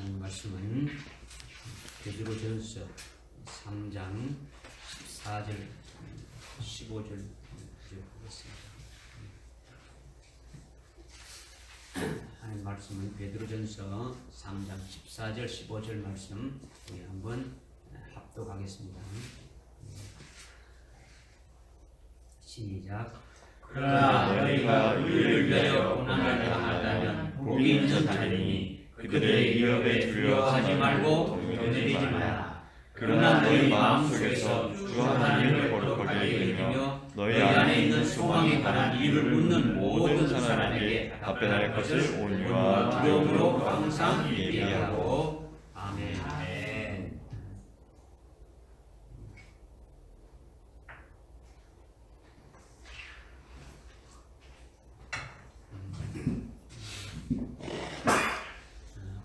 하나님 말씀은 베드로전서 3장 14절 15절 보겠습니다. 하나님 말씀은 베드로전서 3장 14절 15절 말씀 우리 한번 합독하겠습니다. 시작. 그러나 너희가 의를 위하여 고난을 당한다면 복이 있는 자들이니 그들의 위협에 두려워하지 말고 동요되지 마라. 그러나 너희 마음속에서 주 하나님을 거룩하게 여기며 너희 안에 있는 소망에 관한 이유를 묻는 모든 사람에게 답변할 것을 온유와 두려움으로 항상 예비하고. 아멘.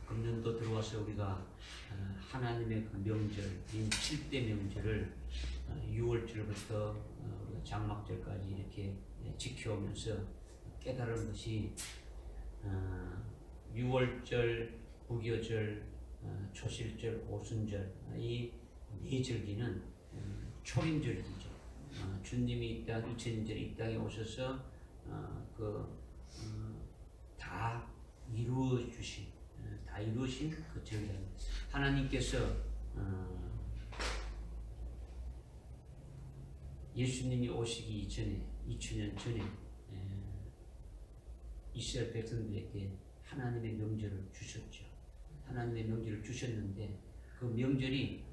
금년도 들어와서 우리가 하나님의 그 명절, 7대 명절을 6월절부터 우리가 장막절까지 이렇게 지켜오면서 깨달은 것이 6월절, 무교절, 초실절, 오순절 이 네 절기는 초림절기죠. 주님이 이 땅 2000년 이 땅에 오셔서 다 이루어주신 그 절기입니다. 하나님께서 예수님이 오시기 이전에 2000년 전에 이스라엘 백성들에게 하나님의 명절을 주셨죠. 하나님의 명절을 주셨는데 그 명절이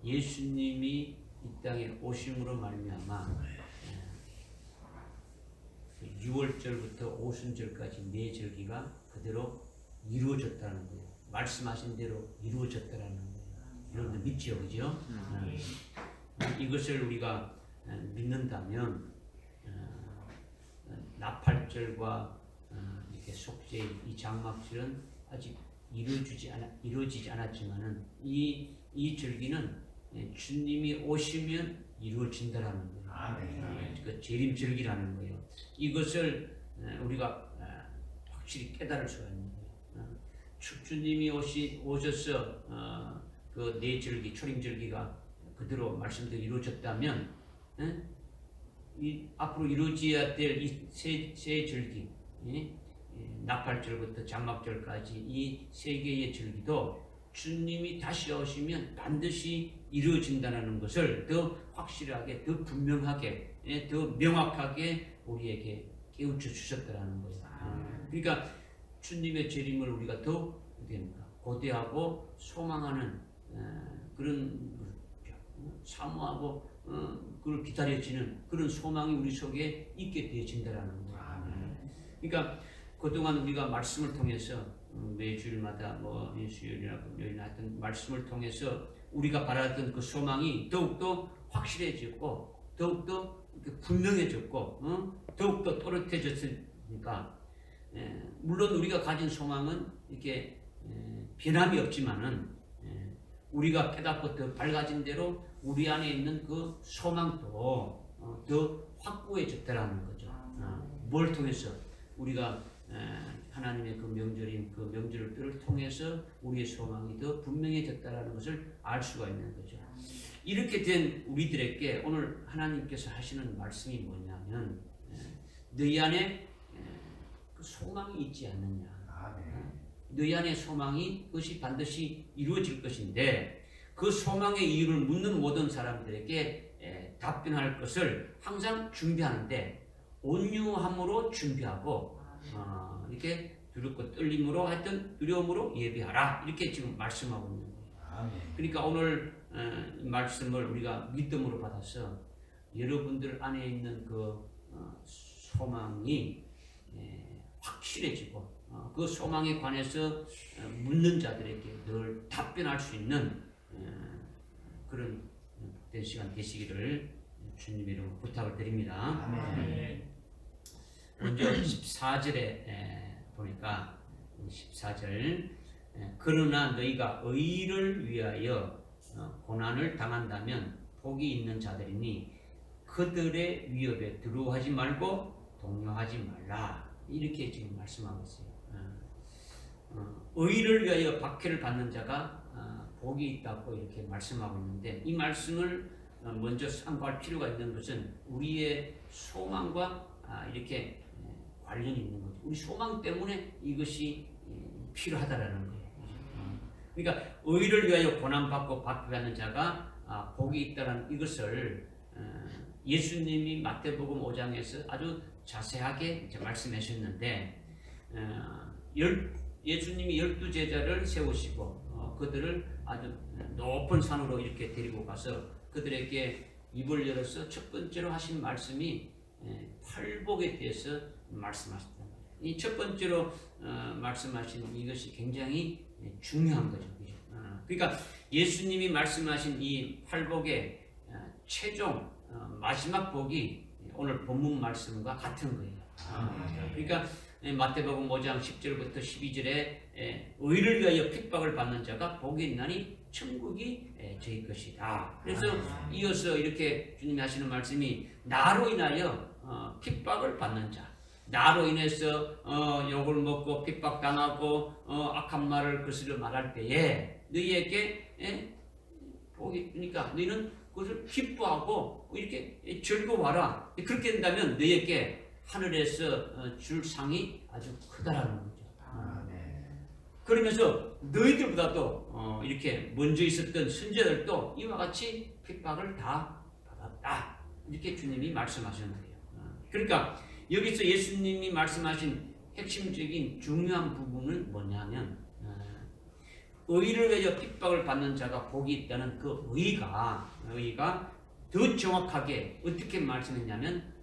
예수님이 이 땅에 오심으로 말미암아 6월절부터 오순절까지 네 절기가 그대로 이루어졌다는 거예요. 말씀하신 대로 이루어졌다는 거예요. 여러분들 믿지요, 그죠? 이것을 우리가 믿는다면 나팔절과 이렇게 속죄 이 장막절은 아직 이루어지지 않았지만은 이 절기는 주님이 오시면 이루어진다라는 거예요. 그 재림절기라는 거예요. 이것을 우리가 확실히 깨달을 수가 있는 거예요. 주님이 오셔서 그 네 절기, 초림절기가 그대로 말씀대로 이루어졌다면 앞으로 이루어져야 될 이 세 절기, 나팔절부터 장막절까지 이 세 개의 절기도 주님이 다시 오시면 반드시 이루어진다는 것을 더 확실하게, 더 분명하게, 더 명확하게 우리에게 깨우쳐 주셨다는 거예요. 그러니까 주님의 재림을 우리가 더 고대하고 소망하는 그런 사모하고 그걸 기다려지는 그런 소망이 우리 속에 있게 되어진다는 거예요. 그러니까 그동안 우리가 말씀을 통해서 매주일마다 수요일이나 금요일이나 하여튼 말씀을 통해서 우리가 바라던 그 소망이 더욱더 확실해졌고 더욱더 분명해졌고 더욱더 또렷해졌으니까 물론 우리가 가진 소망은 이렇게 변함이 없지만은 우리가 깨닫고 더 밝아진 대로 우리 안에 있는 그 소망도 더 확고해졌다라는 거죠. 뭘 통해서 우리가 하나님의 그 명절인 그 명절을 통해서 우리의 소망이 더 분명해졌다라는 것을 알 수가 있는 거죠. 이렇게 된 우리들에게 오늘 하나님께서 하시는 말씀이 뭐냐면 너희 안에 그 소망이 있지 않느냐. 너희 안에 소망이 그것이 반드시 이루어질 것인데 그 소망의 이유를 묻는 모든 사람들에게 답변할 것을 항상 준비하는데 온유함으로 준비하고 이렇게 두렵고 떨림으로 하여튼 두려움으로 예비하라 이렇게 지금 말씀하고 있는 거예요. 그러니까 오늘 말씀을 우리가 믿음으로 받아서 여러분들 안에 있는 그 소망이 확실해지고 그 소망에 관해서 묻는 자들에게 늘 답변할 수 있는 그런 된 시간 되시기를 주님의 이름으로 부탁을 드립니다. 먼저 14절에 보니까 14절 그러나 너희가 의를 위하여 고난을 당한다면 복이 있는 자들이니 그들의 위협에 두려워하지 말고 동요하지 말라 이렇게 지금 말씀하고 있어요. 의를 위하여 박해를 받는 자가 복이 있다고 이렇게 말씀하고 있는데, 이 말씀을 먼저 참고할 필요가 있는 것은 우리의 소망과 이렇게 관련이 있는 거죠. 우리 소망 때문에 이것이 필요하다라는 거예요. 그러니까 의를 위하여 고난받고 박해받는 자가 복이 있다는 이것을 예수님이 마태복음 5장에서 아주 자세하게 이제 말씀하셨는데, 예수님이 12제자를 세우시고 그들을 아주 높은 산으로 이렇게 데리고 가서 그들에게 입을 열어서 첫 번째로 하신 말씀이 팔복에 대해서 말씀하셨다. 이 첫 번째로 말씀하신 이것이 굉장히 중요한 거죠. 그러니까 예수님이 말씀하신 이 팔복의 최종 마지막 복이 오늘 본문 말씀과 같은 거예요. 그러니까 마태복음 5장 10절부터 12절에 의를 위하여 핍박을 받는 자가 복이 있나니 천국이 저희 것이다. 그래서 이어서 이렇게 주님이 하시는 말씀이 나로 인하여 핍박을 받는 자, 나로 인해서 욕을 먹고 핍박당하고 악한 말을 거스려 말할 때에 너희에게 복이, 그러니까 너희는 그것을 기뻐하고 이렇게 즐거워하라. 그렇게 된다면 너희에게 하늘에서 줄 상이 아주 크다라는 거죠. 그러면서 너희들보다도 이렇게 먼저 있었던 선지자들도 이와 같이 핍박을 다 받았다. 이렇게 주님이 말씀하시는 거예요. 그러니까 여기서 예수님이 말씀하신 핵심적인 중요한 부분은 뭐냐면, 의를 위하여 핍박을 받는 자가 복이 있다는 그 의가 더 정확하게 어떻게 말씀했냐면,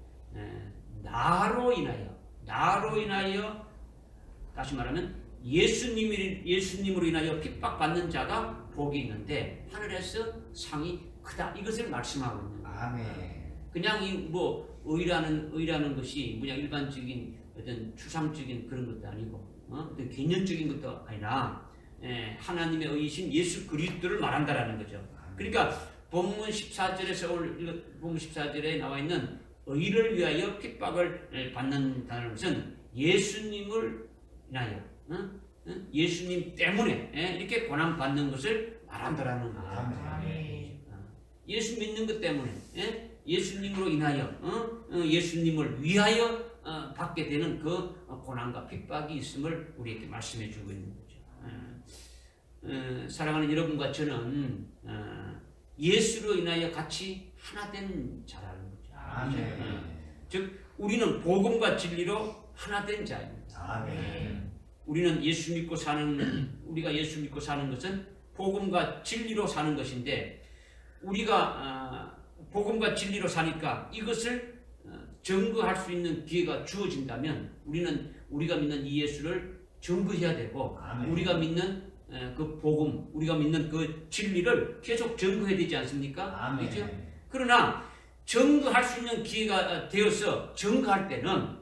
나로 인하여 다시 말하면 예수님으로 인하여 핍박받는 자가 복이 있는데 하늘에서 상이 크다. 이것을 말씀하고 있는 거예요. 아멘. 그냥 의라는 것이 그냥 일반적인 어떤 추상적인 그런 것도 아니고 어떤 개념적인 것도 아니라 하나님의 의이신 예수 그리스도를 말한다라는 거죠. 그러니까 본문 14절에서 오늘 본문 14절에 나와 있는 의를 위하여 핍박을 받는다는 것은 예수님을 인하여 예수님 때문에 이렇게 고난 받는 것을 말한다라는 거예요. 예수 믿는 것 때문에 예수님으로 인하여 예수님을 위하여 받게 되는 그 고난과 핍박이 있음을 우리에게 말씀해 주고 있는 거죠. 사랑하는 여러분과 저는 예수로 인하여 같이 하나 된 자라는 거죠. 즉 우리는 복음과 진리로 하나 된 자입니다. 우리가 예수 믿고 사는 것은 복음과 진리로 사는 것인데, 우리가 복음과 진리로 사니까 이것을 증거할 수 있는 기회가 주어진다면 우리가 믿는 이 예수를 증거해야 되고, 우리가 믿는 그 복음, 우리가 믿는 그 진리를 계속 증거해야 되지 않습니까? 그렇죠? 그러나 증거할 수 있는 기회가 되어서 증거할 때는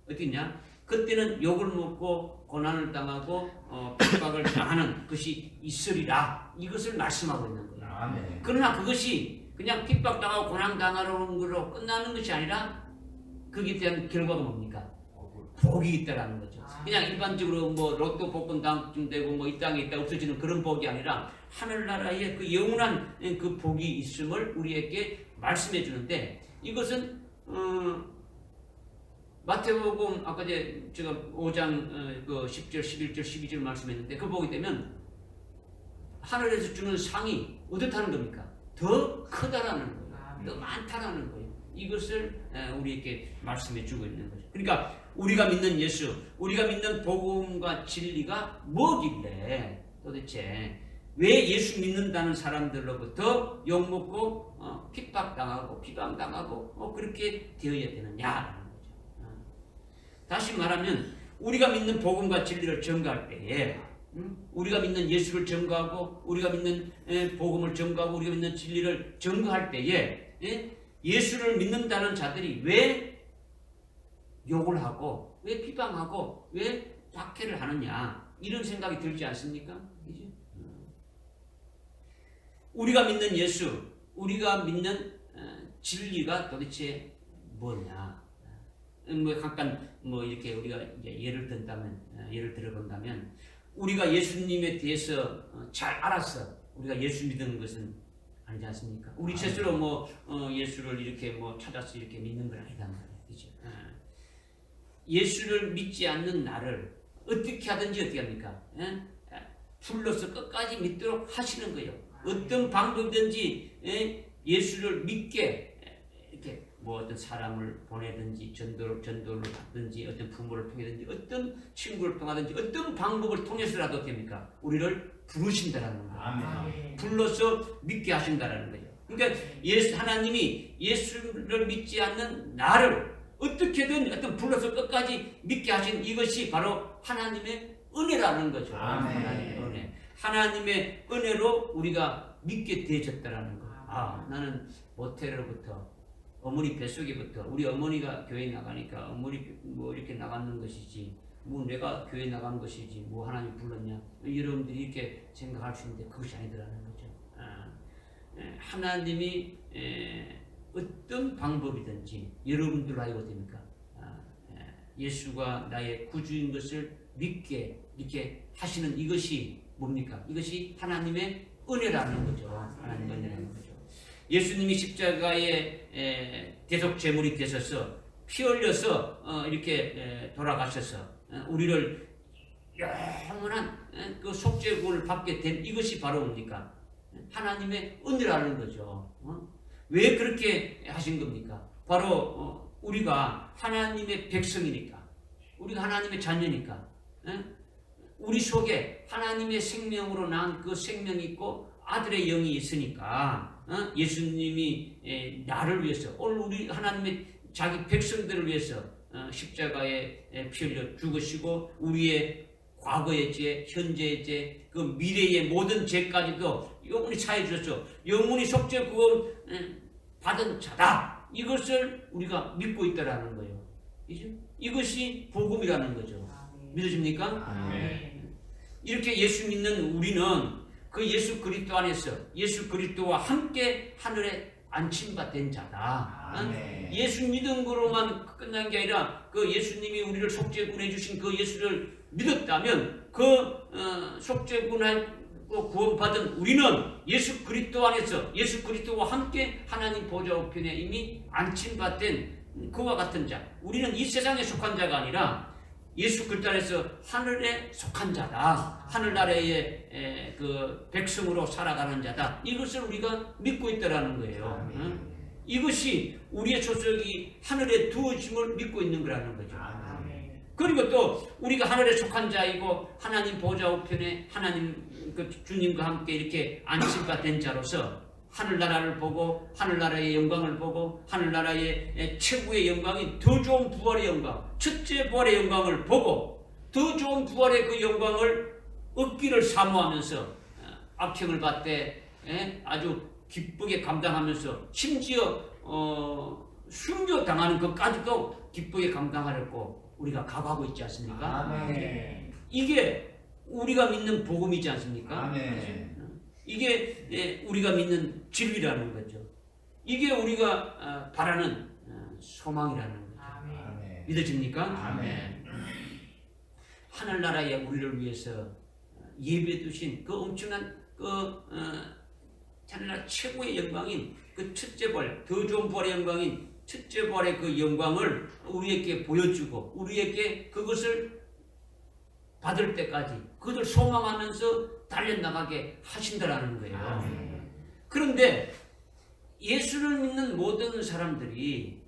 어떻냐? 그때는 욕을 먹고 고난을 당하고 핍박을 당하는 것이 있으리라. 이것을 말씀하고 있는 거예요. 그러나 그것이 그냥 핍박당하고 고난당하는 것으로 끝나는 것이 아니라 거기에 대한 결과가 뭡니까? 복이 있다라는 거죠. 그냥 일반적으로 뭐 로또 복권 당첨되고 뭐 이 땅에 있다 없어지는 그런 복이 아니라 하늘나라의 그 영원한 그 복이 있음을 우리에게 말씀해 주는데, 이것은 마태복음 아까 제가 5장 그 10절, 11절, 12절 말씀했는데 그 보게 되면 하늘에서 주는 상이 어떻다는 겁니까? 더 크다라는 거예요. 더 많다라는 거예요. 이것을 우리에게 말씀해 주고 있는 거죠. 그러니까 우리가 믿는 예수, 우리가 믿는 복음과 진리가 뭐길래 도대체 왜 예수 믿는다는 사람들로부터 욕먹고 핍박당하고 비방당하고 그렇게 되어야 되느냐라는 거죠. 다시 말하면 우리가 믿는 복음과 진리를 전가할 때에 우리가 믿는 예수를 전가하고 우리가 믿는 복음을 전가하고 우리가 믿는 진리를 전가할 때에 예수를 믿는다는 자들이 왜 욕을 하고 왜 비방하고 왜 박해를 하느냐, 이런 생각이 들지 않습니까? 그죠? 우리가 믿는 예수, 우리가 믿는 진리가 도대체 뭐냐? 뭐 잠깐 뭐 이렇게 우리가 이제 예를 들어본다면 우리가 예수님에 대해서 잘 알았어. 우리가 예수 믿는 것은 아니지 않습니까? 우리 스스로 뭐 예수를 이렇게 뭐 찾아서 이렇게 믿는 건 아니단 말이에요. 그죠? 예수를 믿지 않는 나를 어떻게 하든지 어떻게 합니까? 불러서 끝까지 믿도록 하시는 거예요. 어떤 방법이든지 예수를 믿게 이렇게 뭐 어떤 사람을 보내든지 전도를 받든지 어떤 부모를 통해든지 어떤 친구를 통하든지 어떤 방법을 통해서라도 됩니까? 우리를 부르신다라는 거예요. 아멘. 불러서 믿게 하신다라는 거예요. 그러니까 하나님이 예수를 믿지 않는 나를 어떻게든 어떤 불러서 끝까지 믿게 하신 이것이 바로 하나님의 은혜라는 거죠. 아멘. 하나님의 은혜. 하나님의 은혜로 우리가 믿게 되어졌다라는 거. 나는 모태로부터 어머니 뱃속에부터 우리 어머니가 교회 나가니까 어머니 뭐 이렇게 나가는 것이지 뭐 내가 교회 나간 것이지 뭐 하나님 불렀냐 여러분들이 이렇게 생각할 수 있는데 그것이 아니더라는 거죠. 하나님이 어떤 방법이든지 여러분들 알고 됩니까? 예수가 나의 구주인 것을 믿게 이렇게 하시는 이것이 뭡니까? 이것이 하나님의 은혜라는 거죠. 하나님의 은혜라는 거죠. 예수님이 십자가에 대속 제물이 되셔서 피 흘려서 이렇게 돌아가셔서 우리를 영원한 그 속죄구원을 받게 된 이것이 바로 뭡니까? 하나님의 은혜라는 거죠. 왜 그렇게 하신 겁니까? 바로 우리가 하나님의 백성이니까, 우리가 하나님의 자녀니까, 우리 속에 하나님의 생명으로 난 그 생명이 있고 아들의 영이 있으니까 예수님이 나를 위해서 오늘 우리 하나님의 자기 백성들을 위해서 십자가에 피 흘려 죽으시고 우리의 과거의 죄, 현재의 죄, 그 미래의 모든 죄까지도 영원히 사해 주셨죠. 영원히 속죄 구원 받은 자다. 이것을 우리가 믿고 있다라는 거예요. 이것이 복음이라는 거죠. 믿으십니까? 이렇게 예수 믿는 우리는 그 예수 그리스도 안에서 예수 그리스도와 함께 하늘에 안침바 된 자다. 예수 믿은 거로만 끝난 게 아니라 그 예수님이 우리를 속죄구원해 주신 그 예수를 믿었다면 그 속죄구원을 구원받은 우리는 예수 그리스도 안에서 예수 그리스도와 함께 하나님 보좌 우편에 이미 안침받된 그와 같은 자. 우리는 이 세상에 속한 자가 아니라 예수 그리스도 안에서 하늘에 속한 자다. 하늘나라의 그 백성으로 살아가는 자다. 이것을 우리가 믿고 있다라는 거예요. 이것이 우리의 소속이 하늘에 두어짐을 믿고 있는 거라는 거죠. 그리고 또 우리가 하늘에 속한 자이고 하나님 보좌 우편에 하나님 그 주님과 함께 이렇게 안식가 된 자로서 하늘나라를 보고 하늘나라의 영광을 보고 하늘나라의 최고의 영광인 더 좋은 부활의 영광, 첫째 부활의 영광을 보고 더 좋은 부활의 그 영광을 얻기를 사모하면서 악행을 받되 아주 기쁘게 감당하면서 심지어 순교당하는 것까지도 기쁘게 감당하려고 우리가 각오하고 있지 않습니까? 이게 우리가 믿는 복음이지 않습니까? 이게 우리가 믿는 진리라는 거죠. 이게 우리가 바라는 소망이라는 거죠. 믿어집니까? 하늘나라에 우리를 위해서 예배 두신 그 엄청난 하늘나라 최고의 영광인 그 첫째 부활, 더 좋은 부활의 영광인 첫째 부활의 그 영광을 우리에게 보여주고 우리에게 그것을 받을 때까지 그것을 소망하면서 달려나가게 하신다라는 거예요. 그런데 예수를 믿는 모든 사람들이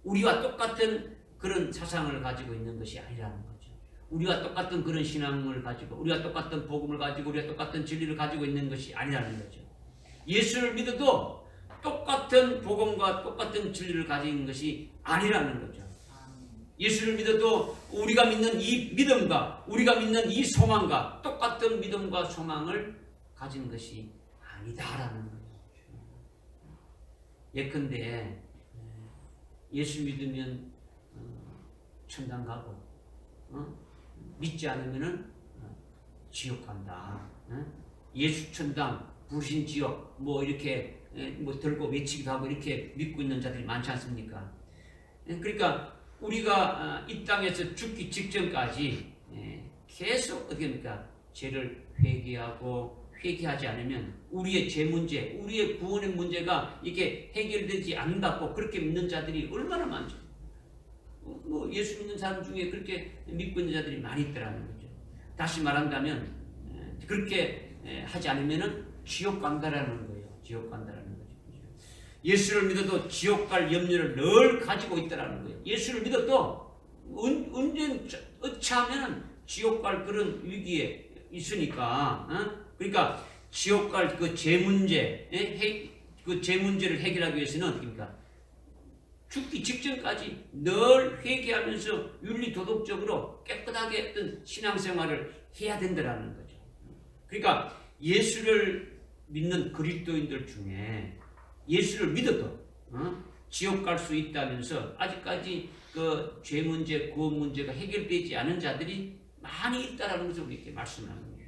우리와 똑같은 그런 사상을 가지고 있는 것이 아니라는 거죠. 우리와 똑같은 그런 신앙을 가지고 우리와 똑같은 복음을 가지고 우리와 똑같은 진리를 가지고 있는 것이 아니라는 거죠. 예수를 믿어도 똑같은 복음과 똑같은 진리를 가진 것이 아니라는 거죠. 예수를 믿어도 우리가 믿는 이 믿음과 우리가 믿는 이 소망과 똑같은 믿음과 소망을 가진 것이 아니다라는 거죠. 예컨대 예수 믿으면 천당 가고 믿지 않으면 지옥 간다. 예수 천당 불신 지옥 뭐 이렇게 뭐 들고 외치기도 하고 이렇게 믿고 있는 자들이 많지 않습니까? 그러니까 우리가 이 땅에서 죽기 직전까지 계속 어떻게 합니까? 죄를 회개하지 않으면 우리의 죄 문제, 우리의 구원의 문제가 이게 해결되지 않는다고 그렇게 믿는 자들이 얼마나 많죠. 뭐 예수 믿는 사람 중에 그렇게 믿고 있는 자들이 많이 있더라는 거죠. 다시 말한다면 그렇게 하지 않으면은 지옥 간다라는 거예요. 지옥 간다라는 거죠. 예수를 믿어도 지옥 갈 염려를 늘 가지고 있다라는 거예요. 예수를 믿어도 언제 어찌하면 지옥 갈 그런 위기에 있으니까. 그러니까 지옥 갈 그 죄 문제, 그 죄 문제를 해결하기 위해서는 어떻습니까? 죽기 직전까지 늘 회개하면서 윤리도덕적으로 깨끗하게 어떤 신앙생활을 해야 된다는 거죠. 그러니까 예수를 믿는 그리스도인들 중에 예수를 믿어도 지옥 갈 수 있다면서 아직까지 그 죄 문제, 구원 문제가 해결되지 않은 자들이 많이 있다라는 것을 우리에게 말씀하는 거죠.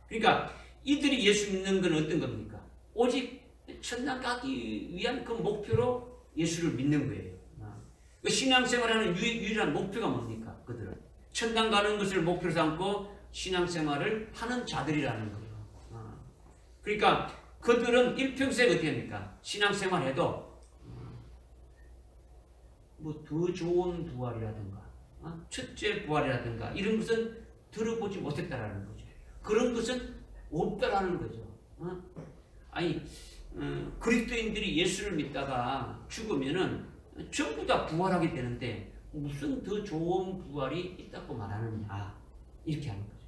그러니까 이들이 예수 믿는 건 어떤 겁니까? 오직 천당 가기 위한 그 목표로 예수를 믿는 거예요. 그 신앙생활하는 유일한 목표가 뭡니까? 그들은 천당 가는 것을 목표로 삼고 신앙생활을 하는 자들이라는 거예요. 그러니까 그들은 일평생 어떻게 합니까? 신앙생활해도 뭐 더 좋은 부활이라든가 첫째 부활이라든가 이런 것은 들어보지 못했다라는 거죠. 그런 것은 없다라는 거죠. 아니 그리스도인들이 예수를 믿다가 죽으면은 전부 다 부활하게 되는데 무슨 더 좋은 부활이 있다고 말하느냐 이렇게 하는 거죠.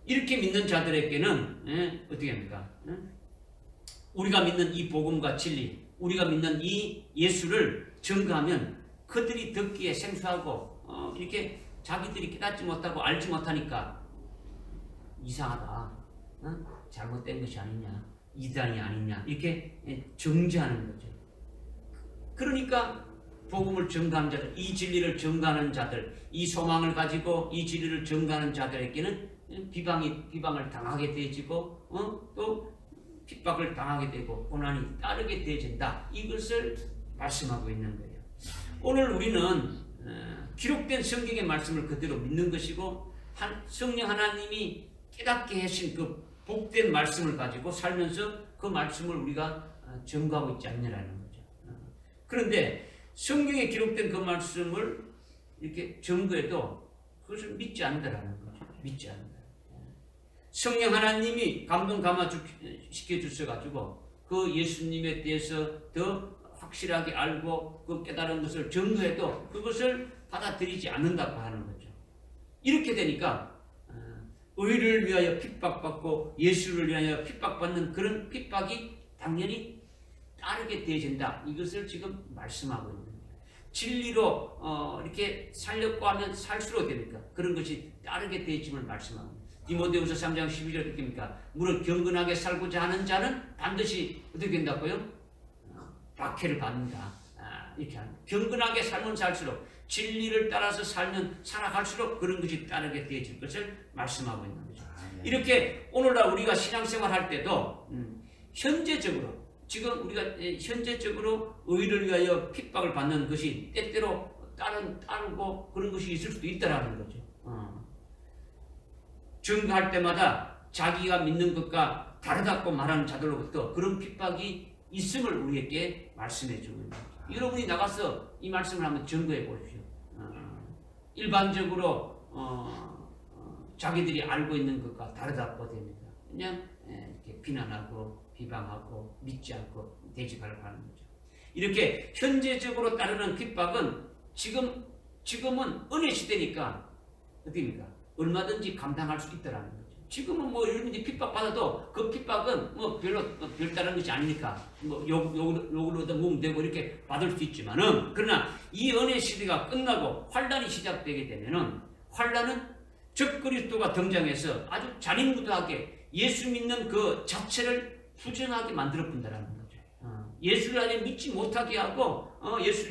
이렇게 믿는 자들에게는 어떻게 합니까? 우리가 믿는 이 복음과 진리, 우리가 믿는 이 예수를 증거하면 그들이 듣기에 생소하고 이렇게 자기들이 깨닫지 못하고 알지 못하니까 이상하다, 잘못된 것이 아니냐, 이단이 아니냐 이렇게 정죄하는 거죠. 그러니까 복음을 증거하는 자들, 이 진리를 증거하는 자들, 이 소망을 가지고 이 진리를 증거하는 자들에게는 비방을 당하게 되어지고 또 핍박을 당하게 되고 고난이 따르게 되어진다. 이것을 말씀하고 있는 거예요. 오늘 우리는 기록된 성경의 말씀을 그대로 믿는 것이고 성령 하나님이 깨닫게 하신 그 복된 말씀을 가지고 살면서 그 말씀을 우리가 증거하고 있지 않느냐는 거죠. 그런데 성경에 기록된 그 말씀을 이렇게 증거해도 그것을 믿지 않는다는 거죠. 믿지 않는다. 성령 하나님이 감동 감화시켜 주셔가지고 그 예수님에 대해서 더 확실하게 알고 그 깨달은 것을 증거해도 그것을 받아들이지 않는다고 하는 거죠. 이렇게 되니까 의를 위하여 핍박받고 예수를 위하여 핍박받는 그런 핍박이 당연히 따르게 되어진다. 이것을 지금 말씀하고 있는 거예요. 진리로 이렇게 살려고 하면 살수록 됩니까? 그런 것이 따르게 되어짐을 말씀하고 있는 거예요. 디모데후서 3장 12절 어떻게 됩니까? 무릇 경건하게 살고자 하는 자는 반드시 어떻게 된다고요? 박해를 받는다. 이렇게 하는 거예요. 경건하게 살면 살수록 진리를 따라서 살면 살아갈수록 그런 것이 따르게 되어질 것을 말씀하고 있는 거죠. 이렇게 오늘날 우리가 신앙생활 할 때도 현재적으로 지금 우리가 현재적으로 의를 위하여 핍박을 받는 것이 때때로 따르고 그런 것이 있을 수도 있다라는 거죠. 증거할 때마다 자기가 믿는 것과 다르다고 말하는 자들로부터 그런 핍박이 있음을 우리에게 말씀해 주고 있는 거죠. 여러분이 나가서 이 말씀을 한번 증거해 보십시오. 일반적으로 자기들이 알고 있는 것과 다르다고 됩니다. 그냥 이렇게 비난하고 비방하고 믿지 않고 대적하려고 하는 거죠. 이렇게 현재적으로 따르는 핍박은 지금은 은혜 시대니까 어떻습니까? 얼마든지 감당할 수 있다라는 거죠. 지금은 뭐 여러분이 핍박 받아도 그 핍박은 뭐 별다른 것이 아니니까 뭐 욕을 얻어먹으면 되고 이렇게 받을 수 있지만은 그러나 이 은혜 시대가 끝나고 환란이 시작되게 되면은 환란은 적그리스도가 등장해서 아주 잔인무도하게 예수 믿는 그 자체를 부정하게 만들어 본다라는 거죠. 예수를 아예 믿지 못하게 하고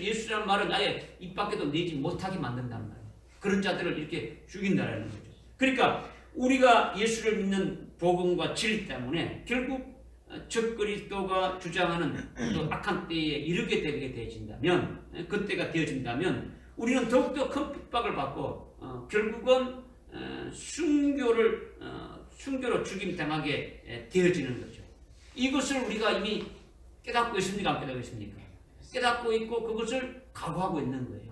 예수라는 말은 아예 입 밖에도 내지 못하게 만든다는 말이에요. 그런 자들을 이렇게 죽인다라는 거죠. 그러니까 우리가 예수를 믿는 복음과 진리 때문에 결국 적그리스도가 주장하는 그 악한 때에 이르게 되게 되어진다면 그때가 되어진다면 우리는 더욱더 큰 핍박을 받고 결국은 순교로 죽임당하게 되어지는 거죠. 이것을 우리가 이미 깨닫고 있습니까? 안 깨닫고 있습니까? 깨닫고 있고 그것을 각오하고 있는 거예요.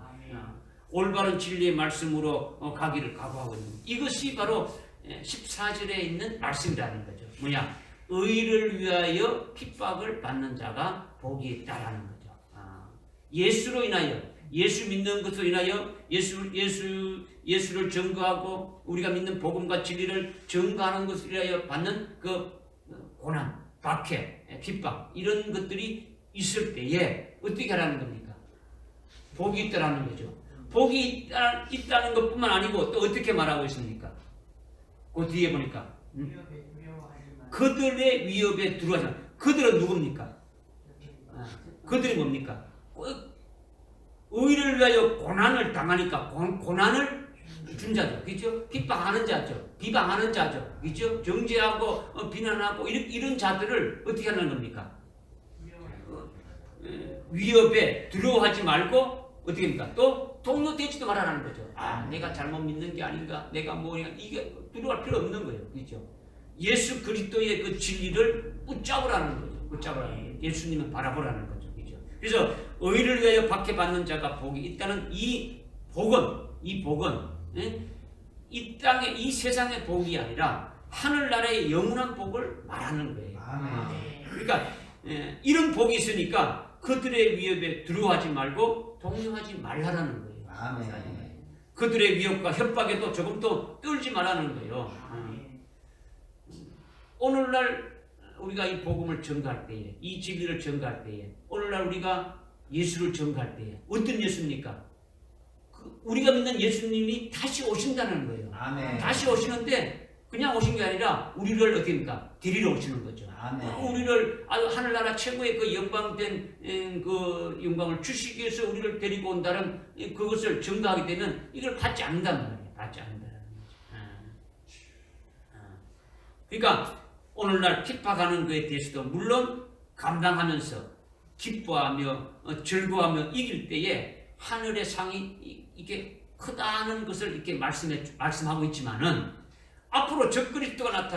올바른 진리의 말씀으로 가기를 각오하고 있는 거예요. 이것이 바로 14절에 있는 말씀이라는 거죠. 뭐냐? 의를 위하여 핍박을 받는 자가 복이 있다라는 거죠. 예수로 인하여, 예수 믿는 것으로 인하여 예수를 증거하고 우리가 믿는 복음과 진리를 증거하는 것을 위하여 받는 그 고난, 박해, 핍박 이런 것들이 있을 때에 어떻게 하라는 겁니까? 복이 있다라는 거죠. 복이 있다는 것뿐만 아니고 또 어떻게 말하고 있습니까? 그 뒤에 보니까 그들의 위협에 들어가지 마. 그들은 누굽니까? 그들이 뭡니까? 의를 위하여 고난을 당하니까 고난을 준 자죠. 그렇죠? 핍박하는 자죠. 비방하는 자죠. 그렇죠? 정죄하고 비난하고 이런 자들을 어떻게 하는 겁니까? 위협에 두려워하지 말고 어떻게 합니까? 또 동요되지도 말아라는 거죠. 내가 잘못 믿는 게 아닌가? 내가 뭐냐? 이게 두려워할 필요 없는 거예요. 그렇죠? 예수 그리스도의 그 진리를 붙잡으라는 거죠. 붙잡으라는 거예요. 예수님을 바라보라는 거죠. 그렇죠? 그래서 의를 위하여 박해받는 자가 복이 있다는 이 복은 이 땅의 이 세상의 복이 아니라 하늘나라의 영원한 복을 말하는 거예요. 그러니까 이런 복이 있으니까 그들의 위협에 두려워하지 말고 동요하지 말라라는 거예요. 그들의 위협과 협박에도 조금도 떨지 말라는 거예요. 오늘날 우리가 이 복음을 전가할 때에, 이 진리를 전가할 때에, 오늘날 우리가 예수를 전가할 때에 어떤 예수입니까? 우리가 믿는 예수님이 다시 오신다는 거예요. 다시 오시는데 그냥 오신 게 아니라 우리를 어떻게 합니까? 데리러 오시는 거죠. 우리를 하늘나라 최고의 그 영광된 그 영광을 주시기 위해서 우리를 데리고 온다는 그것을 증거하게 되면 이걸 받지 않는단 말이에요. 받지 않는다는 거죠. 그러니까 오늘날 핍박하는 것에 대해서도 물론 감당하면서 기뻐하며 즐거워하며 이길 때에 하늘의 상이 이게 크다는 것을 이렇게 말씀하고 있지만은 앞으로 적그리스도가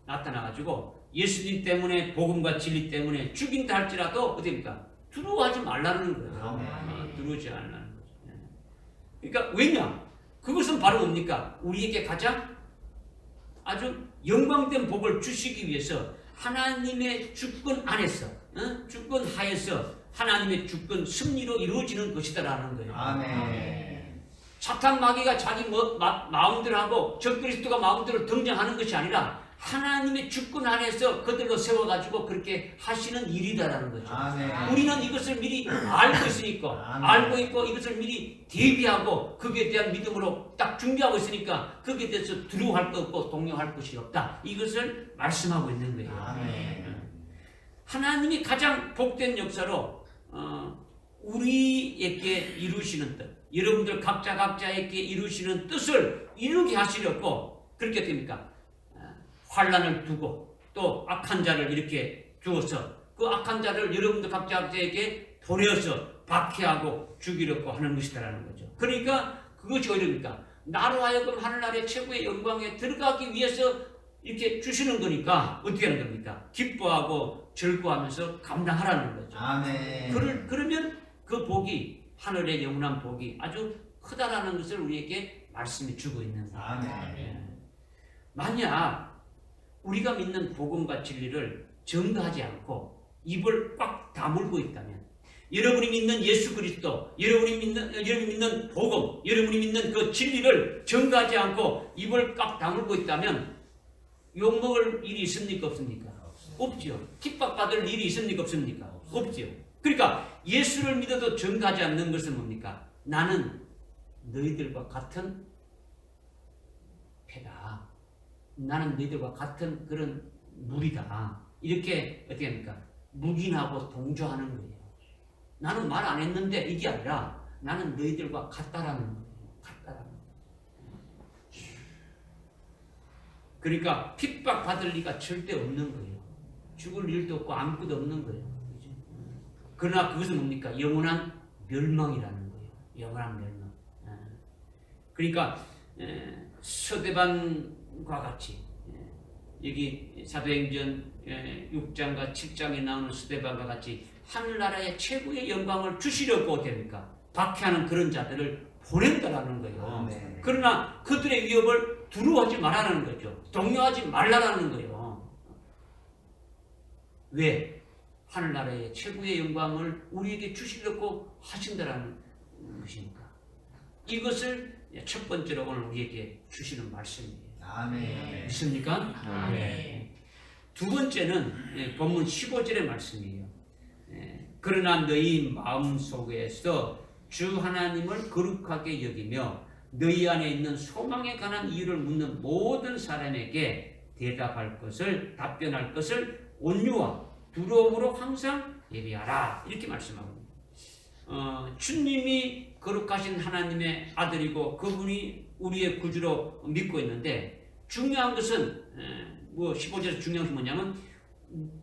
나타나가지고 예수님 때문에 복음과 진리 때문에 죽인다 할지라도 어디입니까? 두려워하지 말라는 거예요. 두려워하지 말라는 거죠. 그러니까 왜냐? 그것은 바로 뭡니까? 우리에게 가장 아주 영광된 복을 주시기 위해서 하나님의 주권 안에서, 주권 하에서 하나님의 주권 승리로 이루어지는 것이다라는 거예요. 사탄 마귀가 자기 마음대로 하고 적그리스도가 마음대로 등장하는 것이 아니라 하나님의 주권 안에서 그들로 세워가지고 그렇게 하시는 일이다라는 거죠. 우리는 이것을 미리 알고 있으니까, 알고 있고 이것을 미리 대비하고 거기에 대한 믿음으로 딱 준비하고 있으니까 거기에 대해서 두려워할 것 없고 동요할 것이 없다. 이것을 말씀하고 있는 거예요. 하나님이 가장 복된 역사로 우리에게 이루시는 뜻, 여러분들 각자에게 이루시는 뜻을 이루게 하시려고 그렇게 됩니까? 환난을 두고 또 악한 자를 이렇게 두어서 그 악한 자를 여러분들 각자에게 보내서 박해하고 죽이려고 하는 것이다라는 거죠. 그러니까 그것이 어디입니까? 나로 하여금 하늘나라의 최고의 영광에 들어가기 위해서 이렇게 주시는 거니까 어떻게 하는 겁니까? 기뻐하고 즐거워하면서 감당하라는 거죠. 그러면 그 복이 하늘의 영원한 복이 아주 크다라는 것을 우리에게 말씀해 주고 있는 거예요. 만약 우리가 믿는 복음과 진리를 전가하지 않고 입을 꽉 다물고 있다면, 여러분이 믿는 예수 그리스도, 여러분이 믿는 복음, 여러분이 믿는 그 진리를 전가하지 않고 입을 꽉 다물고 있다면 욕먹을 일이 있습니까? 없습니까? 없죠. 핍박받을 일이 있습니까? 없습니까? 없죠. 그러니까 예수를 믿어도 전가하지 않는 것은 뭡니까? 나는 너희들과 같은 패다. 나는 너희들과 같은 그런 무리다. 이렇게 어떻게 합니까? 묵인하고 동조하는 거예요. 나는 말 안 했는데 이게 아니라 나는 너희들과 같다라는 거예요. 같다라는 거예요. 그러니까 핍박받을 리가 절대 없는 거예요. 죽을 일도 없고 아무것도 없는 거예요. 그러나 그것은 뭡니까? 영원한 멸망이라는 거예요. 영원한 멸망. 그러니까 서대반과 같이 여기 사도행전 6장과 7장에 나오는 서대반과 같이 하늘나라의 최고의 영광을 주시려고 됩니까? 박해하는 그런 자들을 보낸다라는 거예요. 그러나 그들의 위협을 두려워하지 말라는 거죠. 동요하지 말라는 거예요. 왜? 하늘나라의 최고의 영광을 우리에게 주시려고 하신다라는 것입니까? 이것을 첫 번째로 오늘 우리에게 주시는 말씀이에요. 아멘. 믿습니까? 아멘. 두 번째는 본문 15절의 말씀이에요. 그러나 너희 마음속에서 주 하나님을 거룩하게 여기며 너희 안에 있는 소망에 관한 이유를 묻는 모든 사람에게 답변할 것을 온유와 두려움으로 항상 예비하라. 이렇게 말씀하거든요. 주님이 거룩하신 하나님의 아들이고 그분이 우리의 구주로 믿고 있는데 중요한 것은 15절에서 중요한 것이 뭐냐면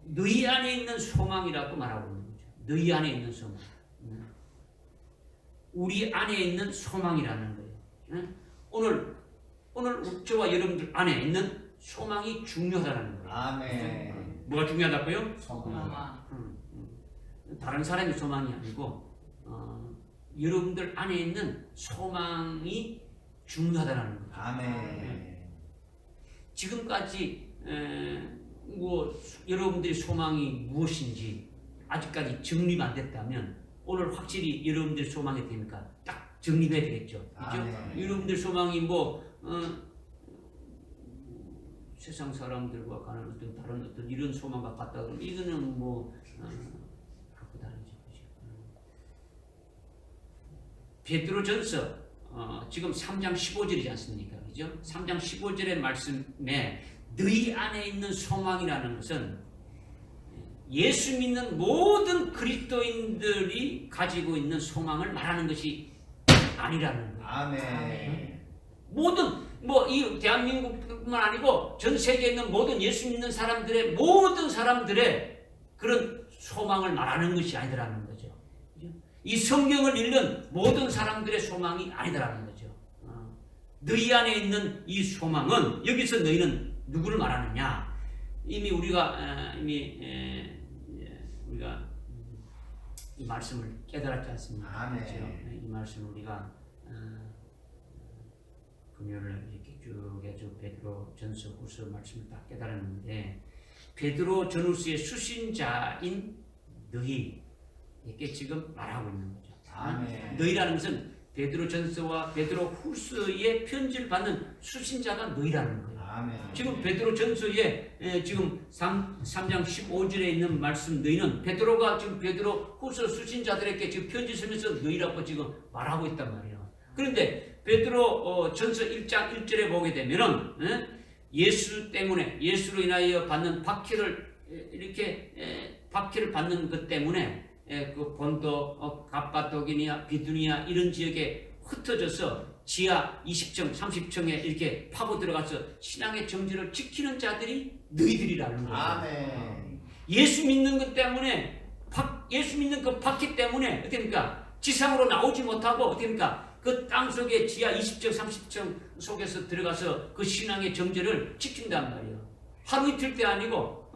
너희 안에 있는 소망이라고 말하고 있는 거죠. 너희 안에 있는 소망. 우리 안에 있는 소망이라는 거예요. 오늘 저와 여러분들 안에 있는 소망이 중요하다는 거예요. 아멘. 뭐가 중요하다고요? 소망. 다른 사람의 소망이 아니고 여러분들 안에 있는 소망이 중요하다는 거죠. 아멘. 지금까지 여러분들의 소망이 무엇인지 아직까지 정립 안 됐다면 오늘 확실히 여러분들의 소망이 됩니까? 딱 정립해야 되겠죠. 그렇죠? 여러분들 소망이 세상 사람들과 가는 다른 이런 소망과 같다 그러면 이거는 갖고 다니죠. 베드로전서 지금 3장 15절이지 않습니까? 그죠? 3장 15절의 말씀에 너희 안에 있는 소망이라는 것은 예수 믿는 모든 그리스도인들이 가지고 있는 소망을 말하는 것이 아니라는 거예요. 아멘. 모든 이 대한민국뿐만 아니고 전 세계에 있는 모든 예수 믿는 모든 사람들의 그런 소망을 말하는 것이 아니더라는 거죠. 이 성경을 읽는 모든 사람들의 소망이 아니더라는 거죠. 너희 안에 있는 이 소망은 여기서 너희는 누구를 말하느냐? 이미 우리가 이 말씀을 깨달았지 않습니까? 아멘. 그렇죠? 이 말씀을 우리가 금요일 이렇게 쭉 해서 베드로 전서 후서 말씀을 다 깨달았는데 베드로 전후서의 수신자인 너희 이렇게 지금 말하고 있는 거죠. 아멘. 너희라는 것은 베드로 전서와 베드로 후서의 편지를 받는 수신자가 너희라는 거예요. 아멘. 지금 베드로 전서에 지금 3장 15절에 있는 말씀 너희는 베드로가 지금 베드로 후서 수신자들에게 지금 편지 쓰면서 너희라고 지금 말하고 있단 말이에요. 그런데 베드로 전서 1장 1절에 보게 되면은 예수 때문에 예수로 인하여 받는 박해를 박해를 받는 것 때문에 그 본도 갑바도기니아 비두니아 이런 지역에 흩어져서 지하 20층 30층에 이렇게 파고 들어가서 신앙의 정지를 지키는 자들이 너희들이라는 거예요. 아멘. 예수 믿는 것 때문에 예수 믿는 그 박해 때문에 어떻습니까? 지상으로 나오지 못하고 어떻습니까? 그 땅 속에 지하 20층 30층 속에서 들어가서 그 신앙의 정죄를 지킨단 말이에요. 하루 이틀 때 아니고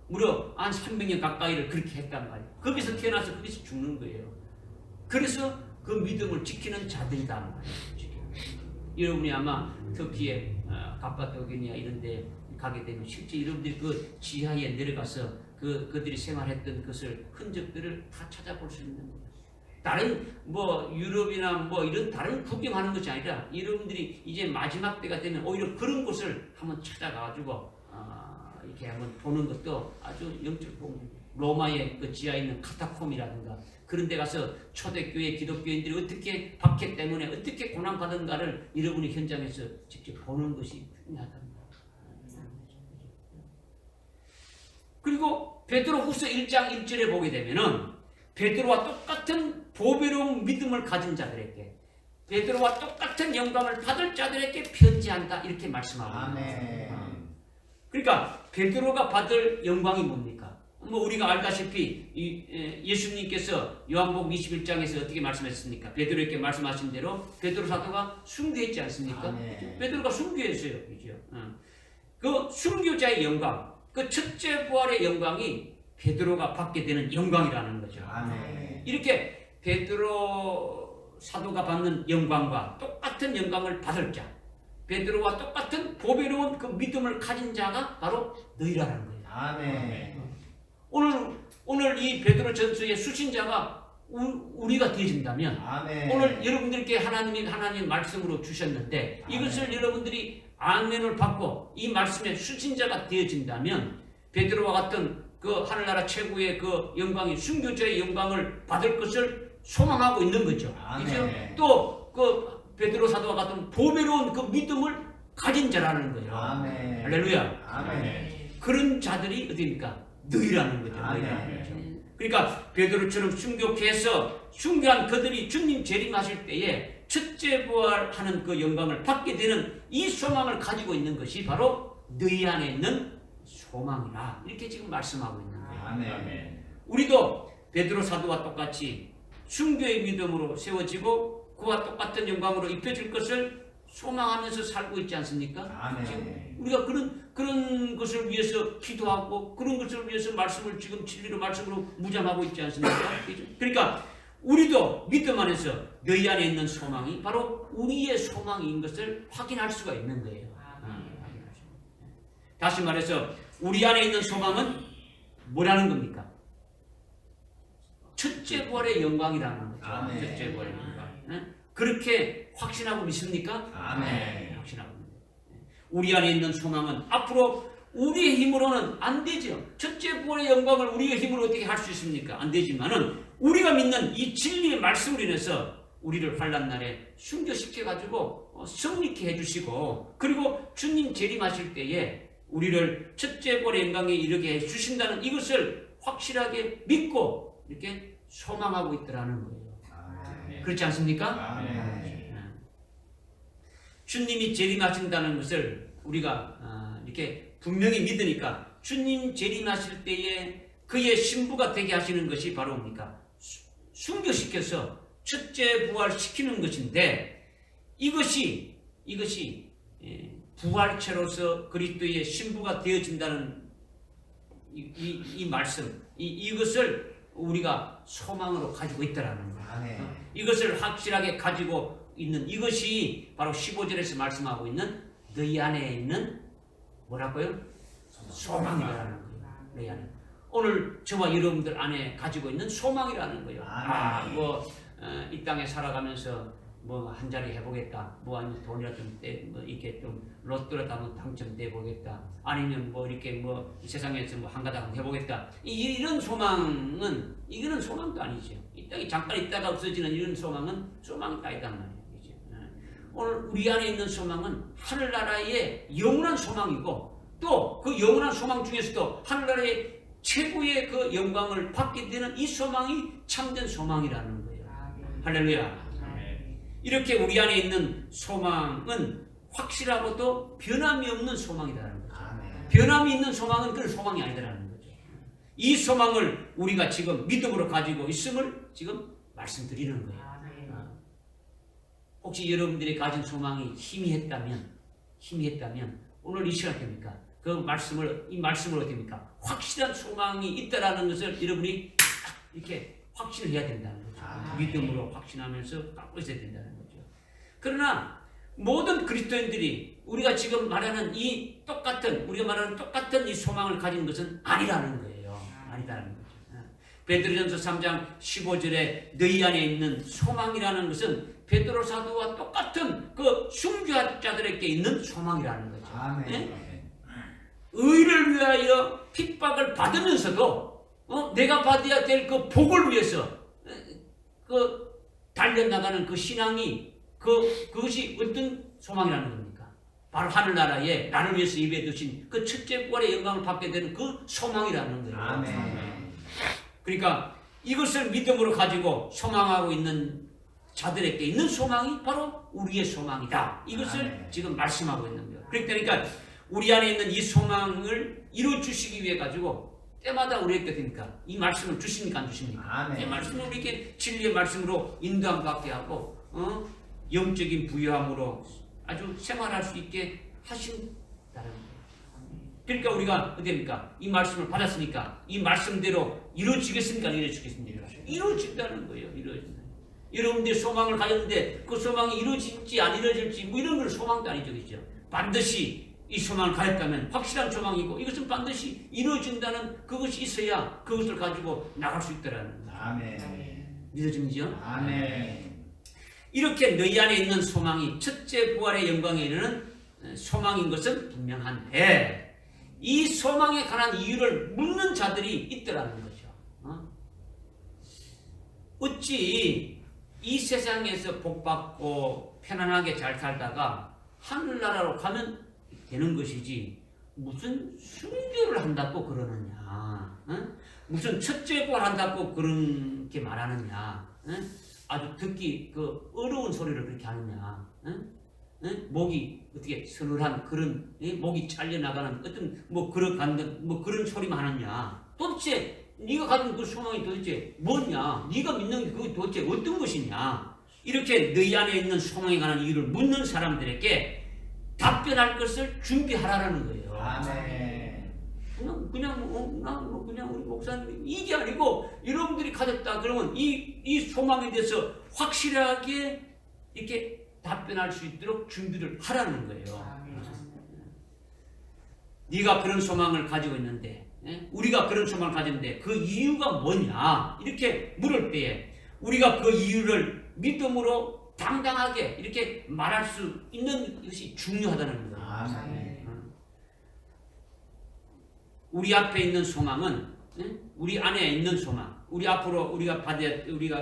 무려 한 300년 가까이를 그렇게 했단 말이에요. 거기서 태어나서 거기서 죽는 거예요. 그래서 그 믿음을 지키는 자들이다 말이에요. 여러분이 아마 터키에 갑바도기니아 이런 데 가게 되면 실제 여러분들이 그 지하에 내려가서 그들이 생활했던 것을 흔적들을 다 찾아볼 수 있는 거예요. 다른 유럽이나 이런 다른 구경하는 것이 아니라 여러분들이 이제 마지막 때가 되면 오히려 그런 곳을 한번 찾아가지고 이렇게 한번 보는 것도 아주 영적 공부. 로마의 그 지하에 있는 카타콤이라든가 그런 데 가서 초대교회 기독교인들이 어떻게 박해 때문에 어떻게 고난받은가를 여러분이 현장에서 직접 보는 것이 중요하단 말이에요. 그리고 베드로 후서 1장 1절에 보게 되면은 베드로와 똑같은 보배로운 믿음을 가진 자들에게 베드로와 똑같은 영광을 받을 자들에게 편지한다 이렇게 말씀하고 있습니다. 아멘. 그러니까 베드로가 받을 영광이 뭡니까? 뭐 우리가 알다시피 예수님께서 요한복음 21장에서 어떻게 말씀했습니까? 베드로에게 말씀하신 대로 베드로 사도가 순교했지 않습니까? 아멘. 베드로가 순교했어요. 그죠? 그 순교자의 영광, 그 첫째 부활의 영광이 베드로가 받게 되는 영광이라는 거죠. 아멘. 이렇게 베드로 사도가 받는 영광과 똑같은 영광을 받을 자, 베드로와 똑같은 보배로운 그 믿음을 가진 자가 바로 너희라는 거예요. 아멘. 오늘 이 베드로 전서의 수신자가 우리가 되어진다면, 아멘. 오늘 여러분들께 하나님 말씀으로 주셨는데 이것을 여러분들이 아멘을 받고 이 말씀의 수신자가 되어진다면 베드로와 같은 그 하늘나라 최고의 그 영광이 순교자의 영광을 받을 것을 소망하고 있는 거죠. 그죠? 또 그 베드로 사도와 같은 보배로운 그 믿음을 가진 자라는 거예요. 아멘. 할렐루야. 아멘. 그런 자들이 어디입니까? 너희라는 거죠. 너희라는 거죠. 그러니까 베드로처럼 순교해서 순교한 그들이 주님 재림하실 때에 첫째 부활하는 그 영광을 받게 되는 이 소망을 가지고 있는 것이 바로 너희 안에 있는 소망이라, 이렇게 지금 말씀하고 있는 거예요. 아멘. 우리도 베드로 사도와 똑같이 순교의 믿음으로 세워지고 그와 똑같은 영광으로 입혀질 것을 소망하면서 살고 있지 않습니까? 아멘. 지금 우리가 그런 것을 위해서 기도하고 그런 것을 위해서 말씀을 지금 진리로 말씀으로 무장하고 있지 않습니까? 그러니까 우리도 믿음 안에서 너희 안에 있는 소망이 바로 우리의 소망인 것을 확인할 수가 있는 거예요. 다시 말해서 우리 안에 있는 소망은 뭐라는 겁니까? 첫째 부활의 영광이라는 거죠. 아멘. 첫째 부활의 영광. 그렇게 확신하고 믿습니까? 아멘. 확신하고 믿습니다. 우리 안에 있는 소망은 앞으로 우리의 힘으로는 안 되죠. 첫째 부활의 영광을 우리의 힘으로 어떻게 할 수 있습니까? 안 되지만은 우리가 믿는 이 진리의 말씀으로 인해서 우리를 환난 날에 순교시켜 가지고 승리케 해주시고, 그리고 주님 재림하실 때에 우리를 첫째 부활의 영광에 이르게 해 주신다는 이것을 확실하게 믿고 이렇게 소망하고 있더라는 거예요. 그렇지 않습니까? 아멘. 주님이 재림하신다는 것을 우리가 이렇게 분명히 믿으니까 주님 재림하실 때에 그의 신부가 되게 하시는 것이 바로 뭡니까? 순교시켜서 첫째 부활시키는 것인데, 이것이 부활체로서 그리스도의 신부가 되어진다는 이 말씀, 이것을 우리가 소망으로 가지고 있다라는 거예요. 이것을 확실하게 가지고 있는 이것이 바로 15절에서 말씀하고 있는 너희 안에 있는 뭐라고요? 소망이라는 거예요. 너희 안에. 오늘 저와 여러분들 안에 가지고 있는 소망이라는 거예요. 이 땅에 살아가면서 뭐 한 자리 해보겠다, 뭐 아니면 돈이라도 좀 이렇게 좀 로또라도 한번 당첨돼 보겠다, 아니면 뭐 이렇게 뭐 세상에서 뭐 한 가닥 해보겠다, 이런 소망은 이거는 소망도 아니죠. 이 땅에 잠깐 있다가 없어지는 이런 소망은 소망이 아니단 말이에요. 오늘 우리 안에 있는 소망은 하늘나라의 영원한 소망이고, 또 그 영원한 소망 중에서도 하늘나라의 최고의 그 영광을 받게 되는 이 소망이 참된 소망이라는 거예요. 할렐루야. 이렇게 우리 안에 있는 소망은 확실하고도 변함이 없는 소망이라는 거죠. 변함이 있는 소망은 그런 소망이 아니라는 거죠. 이 소망을 우리가 지금 믿음으로 가지고 있음을 지금 말씀드리는 거예요. 혹시 여러분들이 가진 소망이 희미했다면 오늘 이 시간 됩니까? 이 말씀을 어떻습니까? 확실한 소망이 있다라는 것을 여러분이 이렇게 확신을 해야 된다는 거죠. 믿음으로 확신하면서 갖고 있어야 된다는 거죠. 그러나 모든 그리스도인들이 우리가 지금 말하는 우리가 말하는 똑같은 이 소망을 가진 것은 아니라는 거예요. 아니라는 거죠. 베드로전서 3장 15절에 너희 안에 있는 소망이라는 것은 베드로 사도와 똑같은 그 순교자들에게 있는 소망이라는 거죠. 의를 위하여 핍박을 받으면서도 내가 받아야 될 그 복을 위해서 달려나가는 그 신앙이 그것이 어떤 소망이라는 겁니까? 바로 하늘나라에 나를 위해서 예배해 두신 그 첫째 부활의 영광을 받게 되는 그 소망이라는 거예요. 그러니까 이것을 믿음으로 가지고 소망하고 있는 자들에게 있는 소망이 바로 우리의 소망이다. 이것을 지금 말씀하고 있는 거예요. 그러니까 우리 안에 있는 이 소망을 이루어 주시기 위해 가지고 때마다 우리에게 됩니까? 이 말씀을 주십니까 안 주십니까? 아멘. 이 말씀을 우리에게 진리의 말씀으로 인도함 받게 하고 영적인 부유함으로 아주 생활할 수 있게 하신다는 거예요. 그러니까 우리가 어떻습니까? 이 말씀을 받았으니까 이 말씀대로 이루어지겠습니까? 이루어지겠습니까? 이루어진다는 거예요. 이루어진다. 여러분들이 소망을 가졌는데 그 소망이 이루어질지 안 이루어질지 뭐 이런 걸 소망도 아니죠. 그죠? 반드시 이 소망을 가졌다면 확실한 소망이고 이것은 반드시 이루어진다는 그것이 있어야 그것을 가지고 나갈 수 있다라는 거예요. 아멘. 믿어집니죠? 아멘. 이렇게 너희 안에 있는 소망이 첫째 부활의 영광에 이르는 소망인 것은 분명한데 이 소망에 관한 이유를 묻는 자들이 있더라는 거죠. 어찌 이 세상에서 복받고 편안하게 잘 살다가 하늘나라로 가면 되는 것이지 무슨 순교를 한다고 그러느냐, 무슨 첫째 부활한다고 그렇게 말하느냐, 아주 듣기 그 어려운 소리를 그렇게 하느냐, 목이 어떻게 서늘한 그런 목이 잘려나가는 어떤 뭐 그런 소리만 하느냐. 도대체 네가 가진 그 소망이 도대체 뭐냐? 네가 믿는 게 그게 도대체 어떤 것이냐? 이렇게 너희 안에 있는 소망에 관한 이유를 묻는 사람들에게 답변할 것을 준비하라는 거예요. 아멘. 그냥 우리 목사님 이게 아니고 여러분들이 가졌다 그러면 이 소망에 대해서 확실하게 이렇게 답변할 수 있도록 준비를 하라는 거예요. 네가 그런 소망을 가지고 있는데, 우리가 그런 소망을 가졌는데 그 이유가 뭐냐? 이렇게 물을 때에 우리가 그 이유를 믿음으로 당당하게 이렇게 말할 수 있는 것이 중요하다는 거예요. 아멘. 우리 앞에 있는 소망은 우리 안에 있는 소망, 우리 앞으로 우리가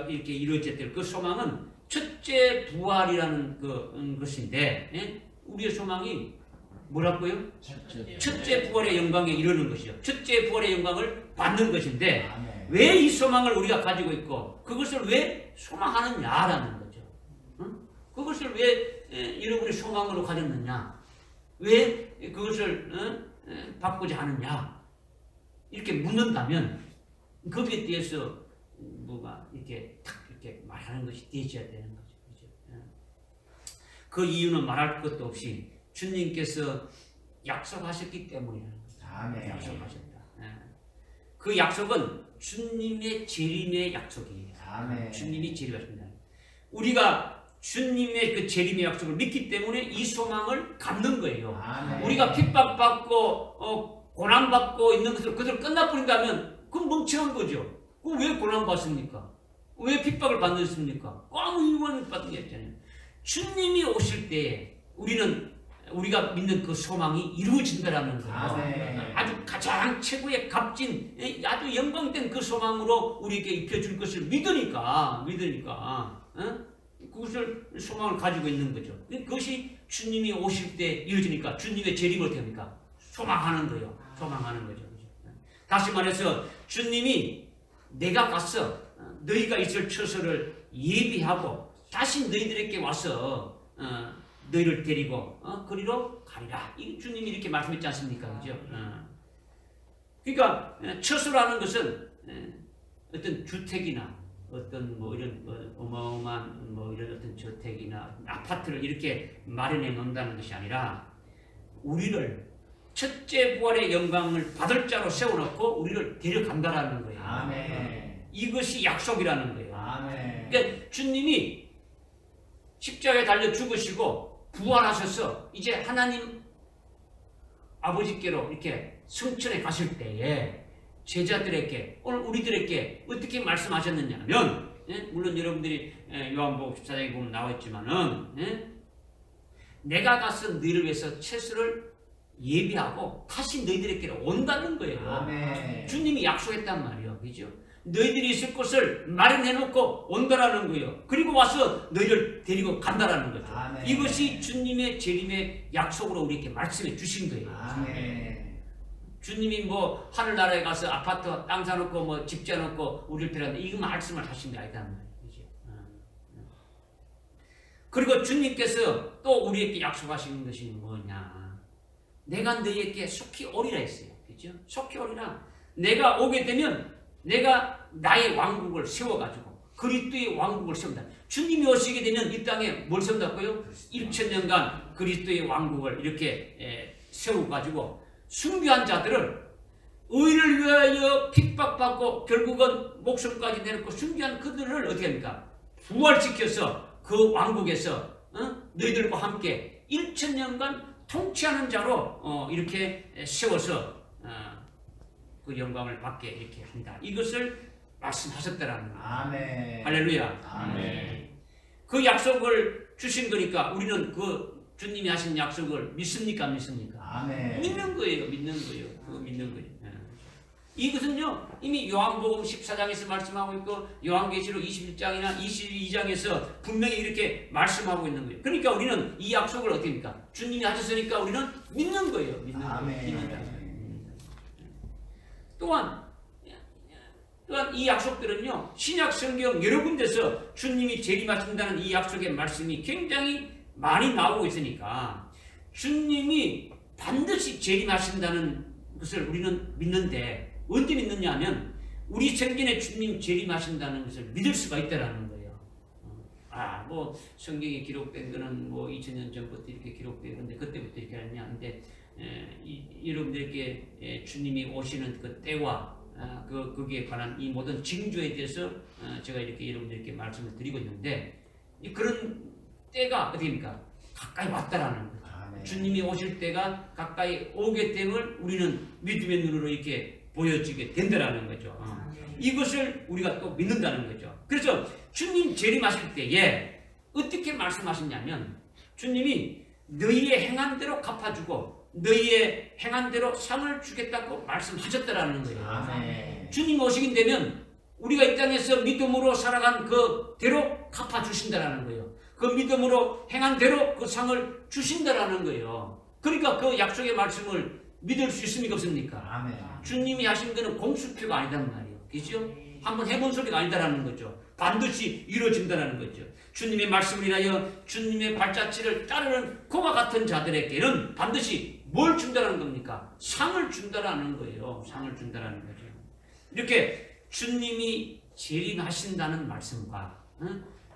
이렇게 이루어져야 될 그 소망은 첫째 부활이라는 것인데, 우리의 소망이 뭐라고요? 첫째 부활의 영광에 이르는 것이요. 첫째 부활의 영광을 받는 것인데, 아멘. 왜 이 소망을 우리가 가지고 있고 그것을 왜 소망하느냐라는 거죠. 그것을 왜 여러분이 소망으로 가졌느냐? 왜 그것을 바꾸지 않느냐? 이렇게 묻는다면 거기에 대해서 뭐가 이렇게 탁 이렇게 말하는 것이 되어야 되는 거죠. 그죠? 그 이유는 말할 것도 없이 주님께서 약속하셨기 때문이라는 거죠. 아멘. 약속하셨다. 그 약속은 주님의 재림의 약속이에요. 아멘. 주님이 재림하십니다. 우리가 주님의 그 재림의 약속을 믿기 때문에 이 소망을 갖는 거예요. 아멘. 우리가 핍박받고 고난받고 있는 것을 그대로 끝나버린다면 그건 멍청한 거죠. 왜 고난받습니까? 왜 핍박을 받습니까? 아무 이유만 받는 게 없잖아요. 주님이 오실 때에 우리가 믿는 그 소망이 이루어진다라는 거예요. 아멘. 아주 가장 최고의 값진 아주 영광된 그 소망으로 우리에게 입혀줄 것을 믿으니까 그것을 소망을 가지고 있는 거죠. 그것이 주님이 오실 때 이루어지니까 주님의 재림을 어떻게 합니까? 소망하는 거예요. 소망하는 거죠. 다시 말해서 주님이 내가 가서 너희가 있을 처소를 예비하고 다시 너희들에게 와서 너희를 데리고 그리로 가리라. 이 주님이 이렇게 말씀했지 않습니까? 그죠? 그러니까 처소라는 것은 어떤 주택이나 어떤 뭐 이런 어마어마한 뭐 이런 어떤 저택이나 아파트를 이렇게 마련해 놓는다는 것이 아니라 우리를 첫째 부활의 영광을 받을 자로 세워놓고 우리를 데려간다라는 거예요. 아멘. 이것이 약속이라는 거예요. 아멘. 그러니까 주님이 십자가에 달려 죽으시고 부활하셔서 이제 하나님 아버지께로 이렇게 성천에 가실 때에 제자들에게 오늘 우리들에게 어떻게 말씀하셨느냐면, 물론 여러분들이 요한복음 14장에 보면 나와 있지만은 내가 가서 너희를 위해서 채소를 예비하고 다시 너희들에게로 온다는 거예요. 아멘. 주님이 약속했단 말이에요. 그죠? 너희들이 있을 곳을 마련해놓고 온다라는 거예요. 그리고 와서 너희를 데리고 간다라는 거죠. 아멘. 이것이 주님의 재림의 약속으로 우리에게 말씀해 주신 거예요. 아멘. 주님이 뭐 하늘나라에 가서 아파트 땅 사놓고 뭐 집 지어놓고 우리를 데려간다. 이거 말씀을 하신 게 아니단 말이에요. 그죠? 그리고 주님께서 또 우리에게 약속하시는 것이 뭐냐? 내가 너희에게 속히 오리라 했어요. 그죠? 속히 오리라. 내가 오게 되면 내가 나의 왕국을 세워가지고 그리스도의 왕국을 세운다. 주님이 오시게 되면 이 땅에 뭘 세운다고요? 1000년간 그리스도의 왕국을 이렇게 세워가지고 순교한 자들을 의를 위하여 핍박받고 결국은 목숨까지 내놓고 순교한 그들을 어떻게 합니까? 부활시켜서 그 왕국에서 너희들과 함께 1000년간 통치하는 자로 이렇게 세워서 그 영광을 받게 이렇게 한다. 이것을 말씀하셨다라는 거예요. 아멘. 할렐루야. 아멘. 그 약속을 주신 거니까 우리는 그 주님이 하신 약속을 믿습니까? 안 믿습니까? 아멘. 믿는 거예요. 믿는 거예요. 그거 믿는 거예요. 이것은요 이미 요한복음 14장에서 말씀하고 있고 요한계시록 21장이나 22장에서 분명히 이렇게 말씀하고 있는 거예요. 그러니까 우리는 이 약속을 어떻게 합니까? 주님이 하셨으니까 우리는 믿는 거예요. 믿는 아멘. 거예요. 믿는다. 또한 이 약속들은요 신약 성경 여러 군데서 주님이 재림하신다는 이 약속의 말씀이 굉장히 많이 나오고 있으니까 주님이 반드시 재림하신다는 것을 우리는 믿는데 언제 믿느냐 하면 우리 생전에 주님 재림하신다는 것을 믿을 수가 있다라는 거예요. 뭐 성경에 기록된 거는 뭐 2000년 전부터 이렇게 기록된 건데 그때부터 이렇게 하느냐. 근데 여러분들께 주님이 오시는 그 때와 거기에 관한 이 모든 징조에 대해서 제가 이렇게 여러분들께 말씀을 드리고 있는데 그런 때가 어떻게입니까? 가까이 왔다라는 거예요. 아멘. 주님이 오실 때가 가까이 오게 됨을 우리는 믿음의 눈으로 이렇게 보여지게 된다라는 거죠. 이것을 우리가 또 믿는다는 거죠. 그래서 주님 재림하실 때에 어떻게 말씀하셨냐면 주님이 너희의 행한 대로 갚아주고 너희의 행한 대로 상을 주겠다고 말씀하셨다라는 거예요. 아멘. 주님 오시긴 되면 우리가 이 땅에서 믿음으로 살아간 그 대로 갚아주신다라는 거예요. 그 믿음으로 행한 대로 그 상을 주신다라는 거예요. 그러니까 그 약속의 말씀을 믿을 수 있습니까? 없습니까? 아멘. 주님이 하신 거는 공수표가 아니란 말이에요. 그죠? 한번 해본 소리가 아니다라는 거죠. 반드시 이루어진다는 거죠. 주님의 말씀을 인하여 주님의 발자취를 따르는 그와 같은 자들에게는 반드시 뭘 준다는 겁니까? 상을 준다라는 거예요. 상을 준다라는 거죠. 이렇게 주님이 재림하신다는 말씀과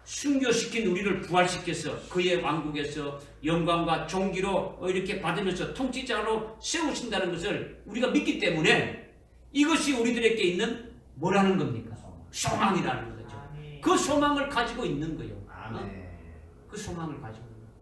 순교시킨 우리를 부활시켜서 그의 왕국에서 영광과 존귀로 이렇게 받으면서 통치자로 세우신다는 것을 우리가 믿기 때문에 이것이 우리들에게 있는 뭐라는 겁니까? 소망이라는 거죠. 그 소망을 가지고 있는 거예요. 그 소망을 가지고 있는 거예요.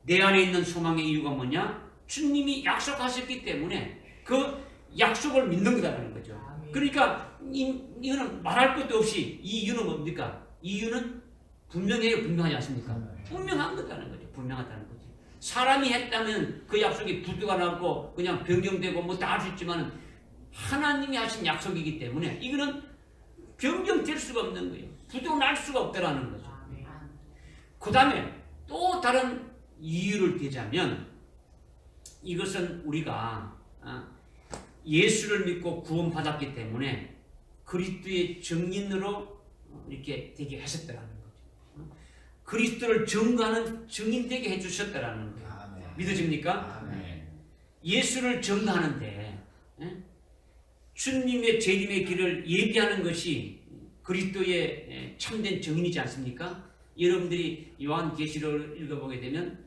내 안에 있는 소망의 이유가 뭐냐? 주님이 약속하셨기 때문에 그 약속을 믿는 거다라는 거죠. 그러니까 이거는 말할 것도 없이 이 이유는 뭡니까? 이유는 분명해요. 분명하지 않습니까? 분명한 거다는 거죠. 분명하다는 거죠. 사람이 했다면 그 약속이 부두가 나고 그냥 변경되고 뭐 다 할 수 있지만 하나님이 하신 약속이기 때문에 이거는 변경될 수가 없는 거예요. 부두가 날 수가 없다라는 거죠. 그 다음에 또 다른 이유를 대자면 이것은 우리가 예수를 믿고 구원받았기 때문에 그리스도의 증인으로 이렇게 되게 하셨다라는 거죠. 그리스도를 증거하는 증인되게 해주셨다라는 거예요. 아멘. 믿어집니까? 아멘. 예수를 증거하는데 주님의 재림의 길을 예비하는 것이 그리스도의 참된 증인이지 않습니까? 여러분들이 요한계시록을 읽어보게 되면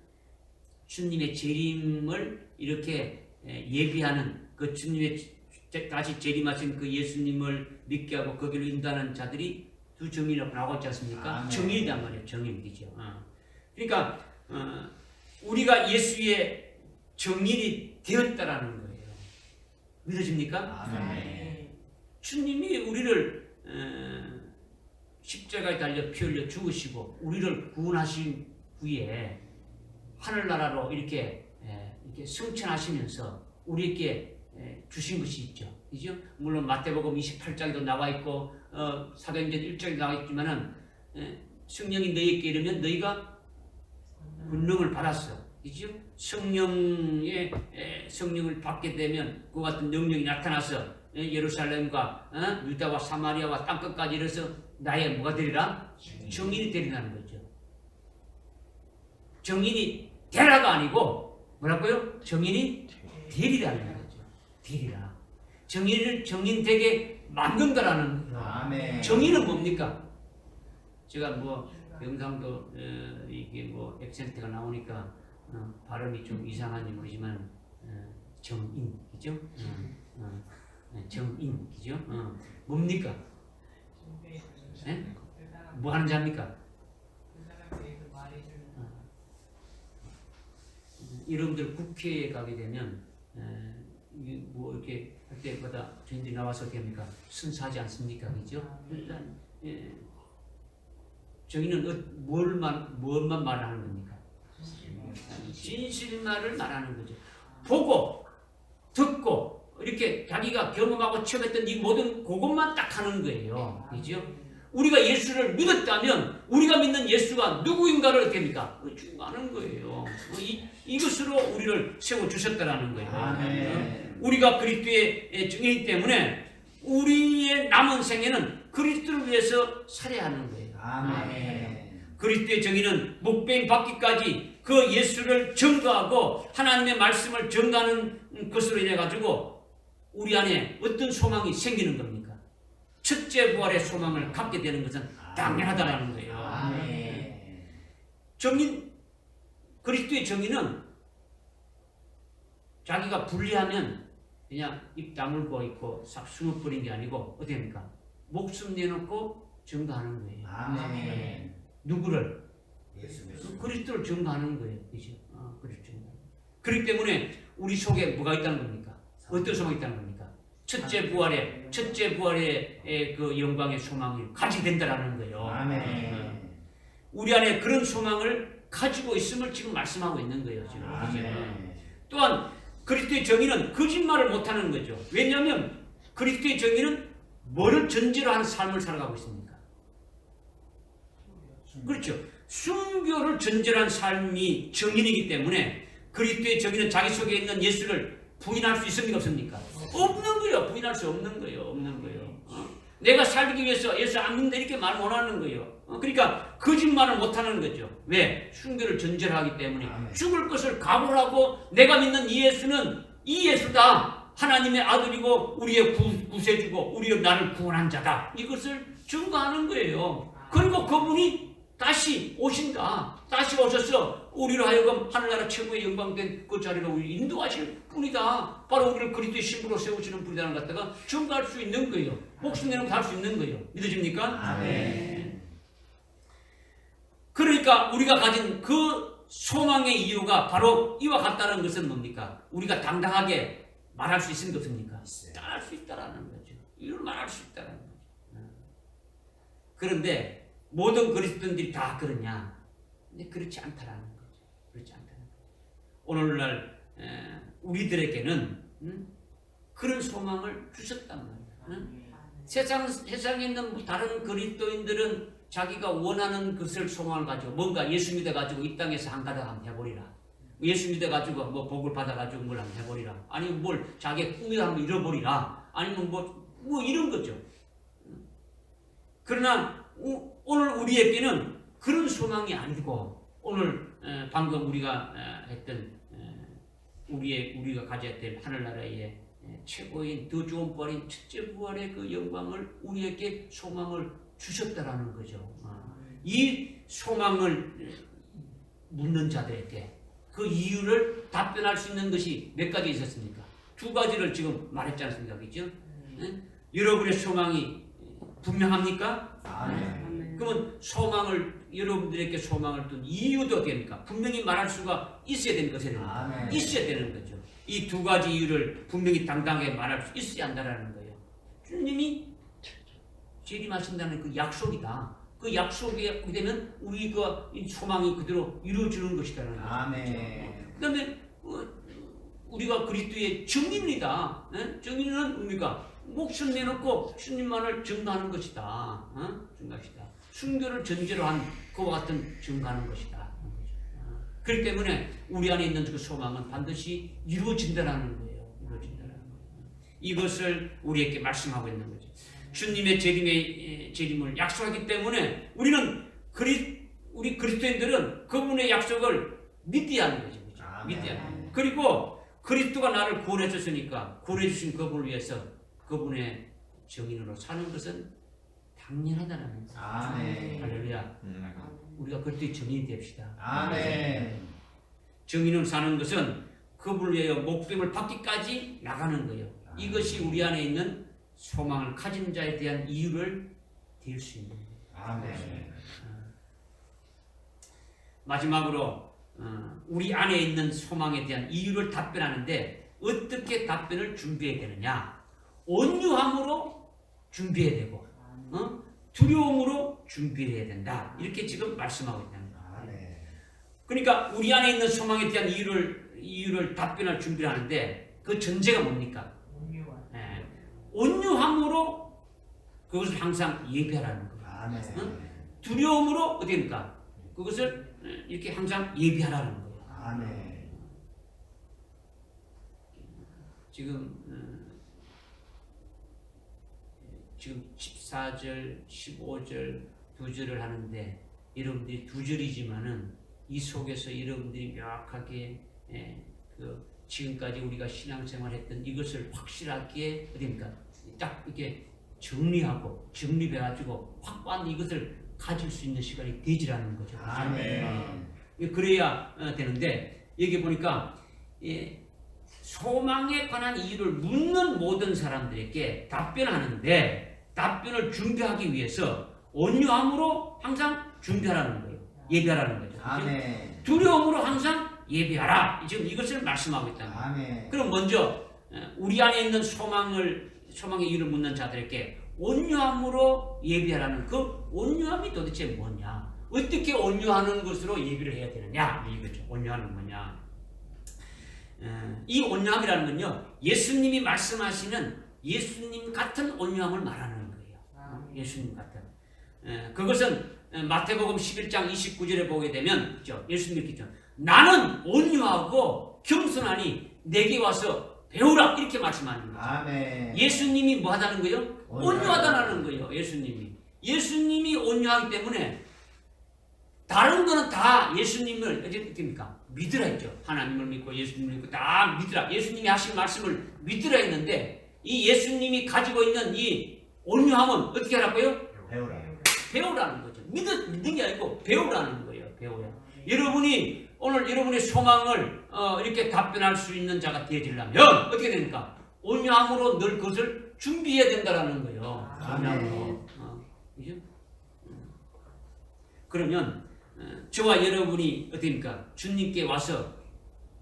주님의 재림을 이렇게 예비하는 그 주님의 다시 재림하신 그 예수님을 믿게 하고 거기로 인도하는 자들이 두 증인이라고 나오고 있지 않습니까? 아멘. 증인이란 말이에요. 증인이죠. 그러니까 우리가 예수의 증인이 되었다라는 거예요. 믿어집니까? 아멘. 주님이 우리를 십자가에 달려 피 흘려 죽으시고 우리를 구원하신 후에 하늘나라로 이렇게 승천하시면서 우리에게 주신 것이 있죠. 그죠? 물론 마태복음 28장에도 나와 있고 사도행전 1장에 나와 있지만은 성령이 너희에게 이르면 너희가 권능을 받았어. 그죠? 성령을 받게 되면 그 같은 능력이 나타나서 예루살렘과 유다와 사마리아와 땅끝까지 이르러서 나의 뭐가 되리라? 정인이 되리라는 거죠. 정인이 되라가 아니고 뭐라고요? 정인이 되리라는 거죠. 되리라. 정인을 정인되게 만든다라는 거예요. 아멘. 정인은 뭡니까? 제가 뭐 영상도 이게 뭐 액센트가 나오니까 발음이 좀 이상한지 모르지만 정인, 그죠? 정인, 그죠? 뭡니까? 네? 뭐 하는 자입니까? 여러분들 국회에 가게 되면 뭐 이렇게 할 때마다 저희들이 나와서 어떻게 합니까? 순사하지 않습니까? 그죠? 일단 저희는 뭘만 말하는 겁니까? 진실말을 말하는 거죠. 보고 듣고 이렇게 자기가 경험하고 체험했던 이 모든 그것만 딱 하는 거예요. 그죠? 우리가 예수를 믿었다면 우리가 믿는 예수가 누구인가를 어떻게 합니까? 증거하는 거예요. 이것으로 우리를 세워주셨다라는 거예요. 아멘. 우리가 그리스도의 증인이기 때문에 우리의 남은 생애는 그리스도를 위해서 살아야 하는 거예요. 아멘. 그리스도의 정의는 목배임 받기까지 그 예수를 증거하고 하나님의 말씀을 증거하는 것으로 인해 가지고 우리 안에 어떤 소망이 생기는 겁니까? 첫째 부활의 소망을 갖게 되는 것은 당연하다라는 거예요. 아멘. 정인, 그리스도의 정의는 자기가 분리하면 그냥 입 다물고 있고 싹 숨어버린 게 아니고 어떻게 합니까? 목숨 내놓고 증거하는 거예요. 아멘. 누구를? 예수. 그리스도를 증거하는 거예요. 그죠? 그리스도 증거. 그렇기 때문에 우리 속에 뭐가 있다는 겁니까? 어떤 소망이 있다는 겁니까? 첫째 부활의 그 영광의 소망을 가지게 된다라는 거예요. 아멘. 우리 안에 그런 소망을 가지고 있음을 지금 말씀하고 있는 거예요. 지금. 아멘. 또한 그리스도의 정의는 거짓말을 못하는 거죠. 왜냐하면 그리스도의 정의는 뭐를 전제로 한 삶을 살아가고 있습니까? 그렇죠. 순교를 전제로 한 삶이 정인이기 때문에 그리스도의 정의는 자기 속에 있는 예수를 부인할 수 있습니까? 없습니까? 없는 거예요. 부인할 수 없는 거예요. 없는 거예요. 내가 살기 위해서 예수 안 믿는다 이렇게 말 못하는 거예요. 그러니까 거짓말을 못하는 거죠. 왜? 순교를 전제로 하기 때문에 아멘. 죽을 것을 각오를 하고 내가 믿는 이 예수는 이 예수다. 하나님의 아들이고 우리의 구세주고 우리의 나를 구원한 자다. 이것을 증거하는 거예요. 그리고 그분이 다시 오신다. 다시 오셔서 우리로 하여금 하늘나라 최고의 영광된 그 자리로 우리 인도하실 분이다. 바로 우리를 그리스도의 신부로 세우시는 분이라는 것 갖다가 증거할 수 있는 거예요. 목숨 내놓고 할 수 있는 거예요. 믿어집니까? 아멘. 그러니까 우리가 가진 그 소망의 이유가 바로 이와 같다는 것은 뭡니까? 우리가 당당하게 말할 수 있습니까? 없습니까? 말할 수 있다라는 거죠. 이걸 말할 수 있다라는 거죠. 그런데 모든 그리스도인들이 다 그러냐? 근데 그렇지 않다라는 거죠. 그렇지 않다는 거죠. 오늘날 우리들에게는 그런 소망을 주셨단 말이야. 세상에 있는 다른 그리스도인들은 자기가 원하는 것을 소망을 가지고 뭔가 예수 믿어가지고 이 땅에서 한 가닥 한번 해버리라. 예수 믿어가지고 뭐 복을 받아가지고 뭘 한번 해버리라. 아니면 뭘 자기의 꿈을 한번 잃어버리라. 아니면 뭐 이런 거죠. 그러나 오늘 우리에게는 그런 소망이 아니고 오늘 방금 우리가 했던 우리가 가져야 될 하늘나라의 최고인 더 좋은 부활인 첫째 부활의 그 영광을 우리에게 소망을 주셨다라는 거죠. 이 소망을 묻는 자들에게 그 이유를 답변할 수 있는 것이 몇 가지 있었습니까? 두 가지를 지금 말했지 않습니까? 그죠? 여러분의 소망이 분명합니까? 아멘. 그러면 여러분들에게 소망을 둔 이유도 어떻게 됩니까? 분명히 말할 수가 있어야 되는 것에 아멘. 있어야 되는 거죠. 이 두 가지 이유를 분명히 당당하게 말할 수 있어야 한다는 거예요. 주님이 재림하신다는 그 약속이다. 그 약속이 오게 되면 우리가 이 소망이 그대로 이루어지는 것이다라는 거죠. 아멘. 그다음에 우리가 그리스도의 증인이다. 증인은 뭡니까? 목숨 내놓고 주님만을 증거하는 것이다. 증거하시다. 순교를 전제로 한 그와 같은 증거하는 것이다. 그렇기 때문에 우리 안에 있는 그 소망은 반드시 이루어진다는 거예요. 이루어진다는 거예요. 이것을 우리에게 말씀하고 있는 거죠. 주님의 재림을 약속하기 때문에 우리는 우리 그리스도인들은 그분의 약속을 믿어야 하는 거죠. 믿어야 하는 거예요. 그리고 그리스도가 나를 구원해 줬으니까 구원해 주신 그분을 위해서 그분의 정인으로 사는 것은 당연하다는 거예요. 아멘. 할렐루야. 우리가 그리스도의 정인이 됩시다. 아멘. 정인으로 사는 것은 그분을 위하여 목숨을 받기까지 나가는 거예요. 이것이 우리 안에 있는 소망을 가진 자에 대한 이유를 될 수 있는 거예요. 아멘. 마지막으로 우리 안에 있는 소망에 대한 이유를 답변하는데 어떻게 답변을 준비해야 되느냐? 온유함으로 준비해야 되고 두려움으로 준비해야 된다. 이렇게 지금 말씀하고 있다는 거예요. 아멘. 그러니까 우리 안에 있는 소망에 대한 이유를 답변할 준비를 하는데 그 전제가 뭡니까? 온유함으로 그것을 항상 예비하라는 거예요. 아멘. 두려움으로 어디입니까? 그것을 이렇게 항상 예비하라는 거예요. 아멘. 지금 14절, 15절, 2절을 하는데 여러분들이 2절이지만은 이 속에서 여러분들이 명확하게 지금까지 우리가 신앙생활했던 이것을 확실하게 어디입니까? 딱 이렇게 정리하고 정립해가지고 확고한 이것을 가질 수 있는 시간이 되지라는 거죠. 아멘. 그래야 되는데 여기 보니까 소망에 관한 이유를 묻는 모든 사람들에게 답변하는데 답변을 준비하기 위해서 온유함으로 항상 준비하라는 거예요. 예비하라는 거죠. 아멘. 두려움으로 항상 예비하라. 지금 이것을 말씀하고 있다는 거예요. 아멘. 그럼 먼저 우리 안에 있는 소망의 이유를 묻는 자들에게 온유함으로 예비하라는 그 온유함이 도대체 뭐냐? 어떻게 온유하는 것으로 예비를 해야 되느냐? 이거죠. 온유함은 뭐냐? 이 온유함이라는 건요, 예수님이 말씀하시는 예수님 같은 온유함을 말하는 거예요. 예수님 같은. 그것은 마태복음 11장 29절에 보게 되면 예수님께서 나는 온유하고 겸손하니 내게 와서 배우라 이렇게 말씀하는 거죠. 아멘. 예수님이 뭐 하다는 거예요? 온유하다는 거예요. 예수님이 온유하기 때문에 다른 거는 다 예수님을 어떻습니까? 믿으라 했죠. 하나님을 믿고 예수님을 믿고 다 믿으라. 예수님이 하신 말씀을 믿으라 했는데 이 예수님이 가지고 있는 이 온유함은 어떻게 하라고요? 배우라. 배우라는 거죠. 믿는 게 아니고 배우라는 거예요. 배워야. 여러분이 오늘 여러분의 소망을 이렇게 답변할 수 있는 자가 되어지려면 어떻게 됩니까? 온유함으로 늘 그것을 준비해야 된다라는 거예요. 온유함으로. 그죠? 그러면 저와 여러분이 어떻습니까? 주님께 와서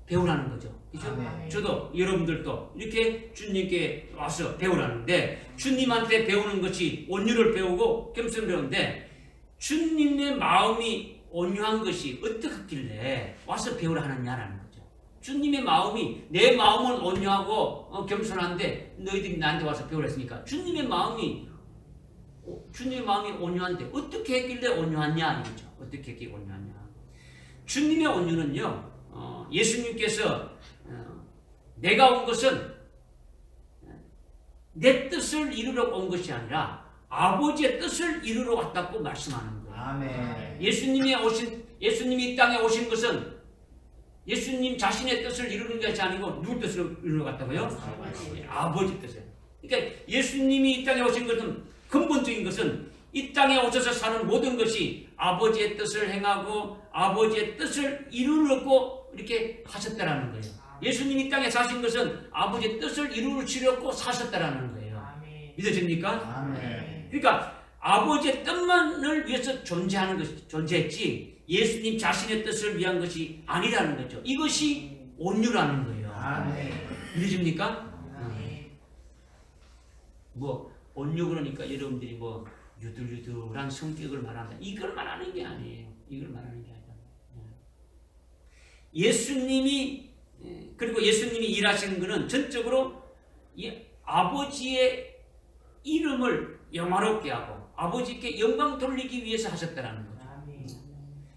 배우라는 거죠. 그죠? 아멘. 저도 여러분들도 이렇게 주님께 와서 배우라는데 주님한테 배우는 것이 온유를 배우고 겸손을 배우는데 주님의 마음이 온유한 것이 어떻길래 와서 배우라 하느냐라는 거죠. 주님의 마음이 내 마음은 온유하고 겸손한데 너희들이 나한테 와서 배우라 했으니까 주님의 마음이 온유한데 어떻게 했길래 온유하냐 이거죠. 어떻게 했길래 온유하냐. 주님의 온유는요. 예수님께서 내가 온 것은 내 뜻을 이루러 온 것이 아니라 아버지의 뜻을 이루러 왔다고 말씀하는 거예요. 아멘. 예수님이 이 땅에 오신 것은 예수님 자신의 뜻을 이루는 것이 아니고 누구 뜻을 이루러 갔다고요? 아버지 뜻을. 그러니까 예수님이 이 땅에 오신 것은 근본적인 것은 이 땅에 오셔서 사는 모든 것이 아버지의 뜻을 행하고 아버지의 뜻을 이루려고 이렇게 하셨다라는 거예요. 예수님이 이 땅에 사신 것은 아버지의 뜻을 이루시려고 사셨다라는 거예요. 믿어집니까? 아멘. 그러니까 아버지의 뜻만을 위해서 존재했지 예수님 자신의 뜻을 위한 것이 아니라는 거죠. 이것이 온유라는 거예요. 아멘. 믿어집니까? 뭐 온유 그러니까 여러분들이 뭐 유들유들한 성격을 말한다. 이걸 말하는 게 아니에요. 이걸 말하는 게 아니라. 그리고 예수님이 일하시는 것은 전적으로 아버지의 이름을 영화롭게 하고 아버지께 영광 돌리기 위해서 하셨다는 거죠.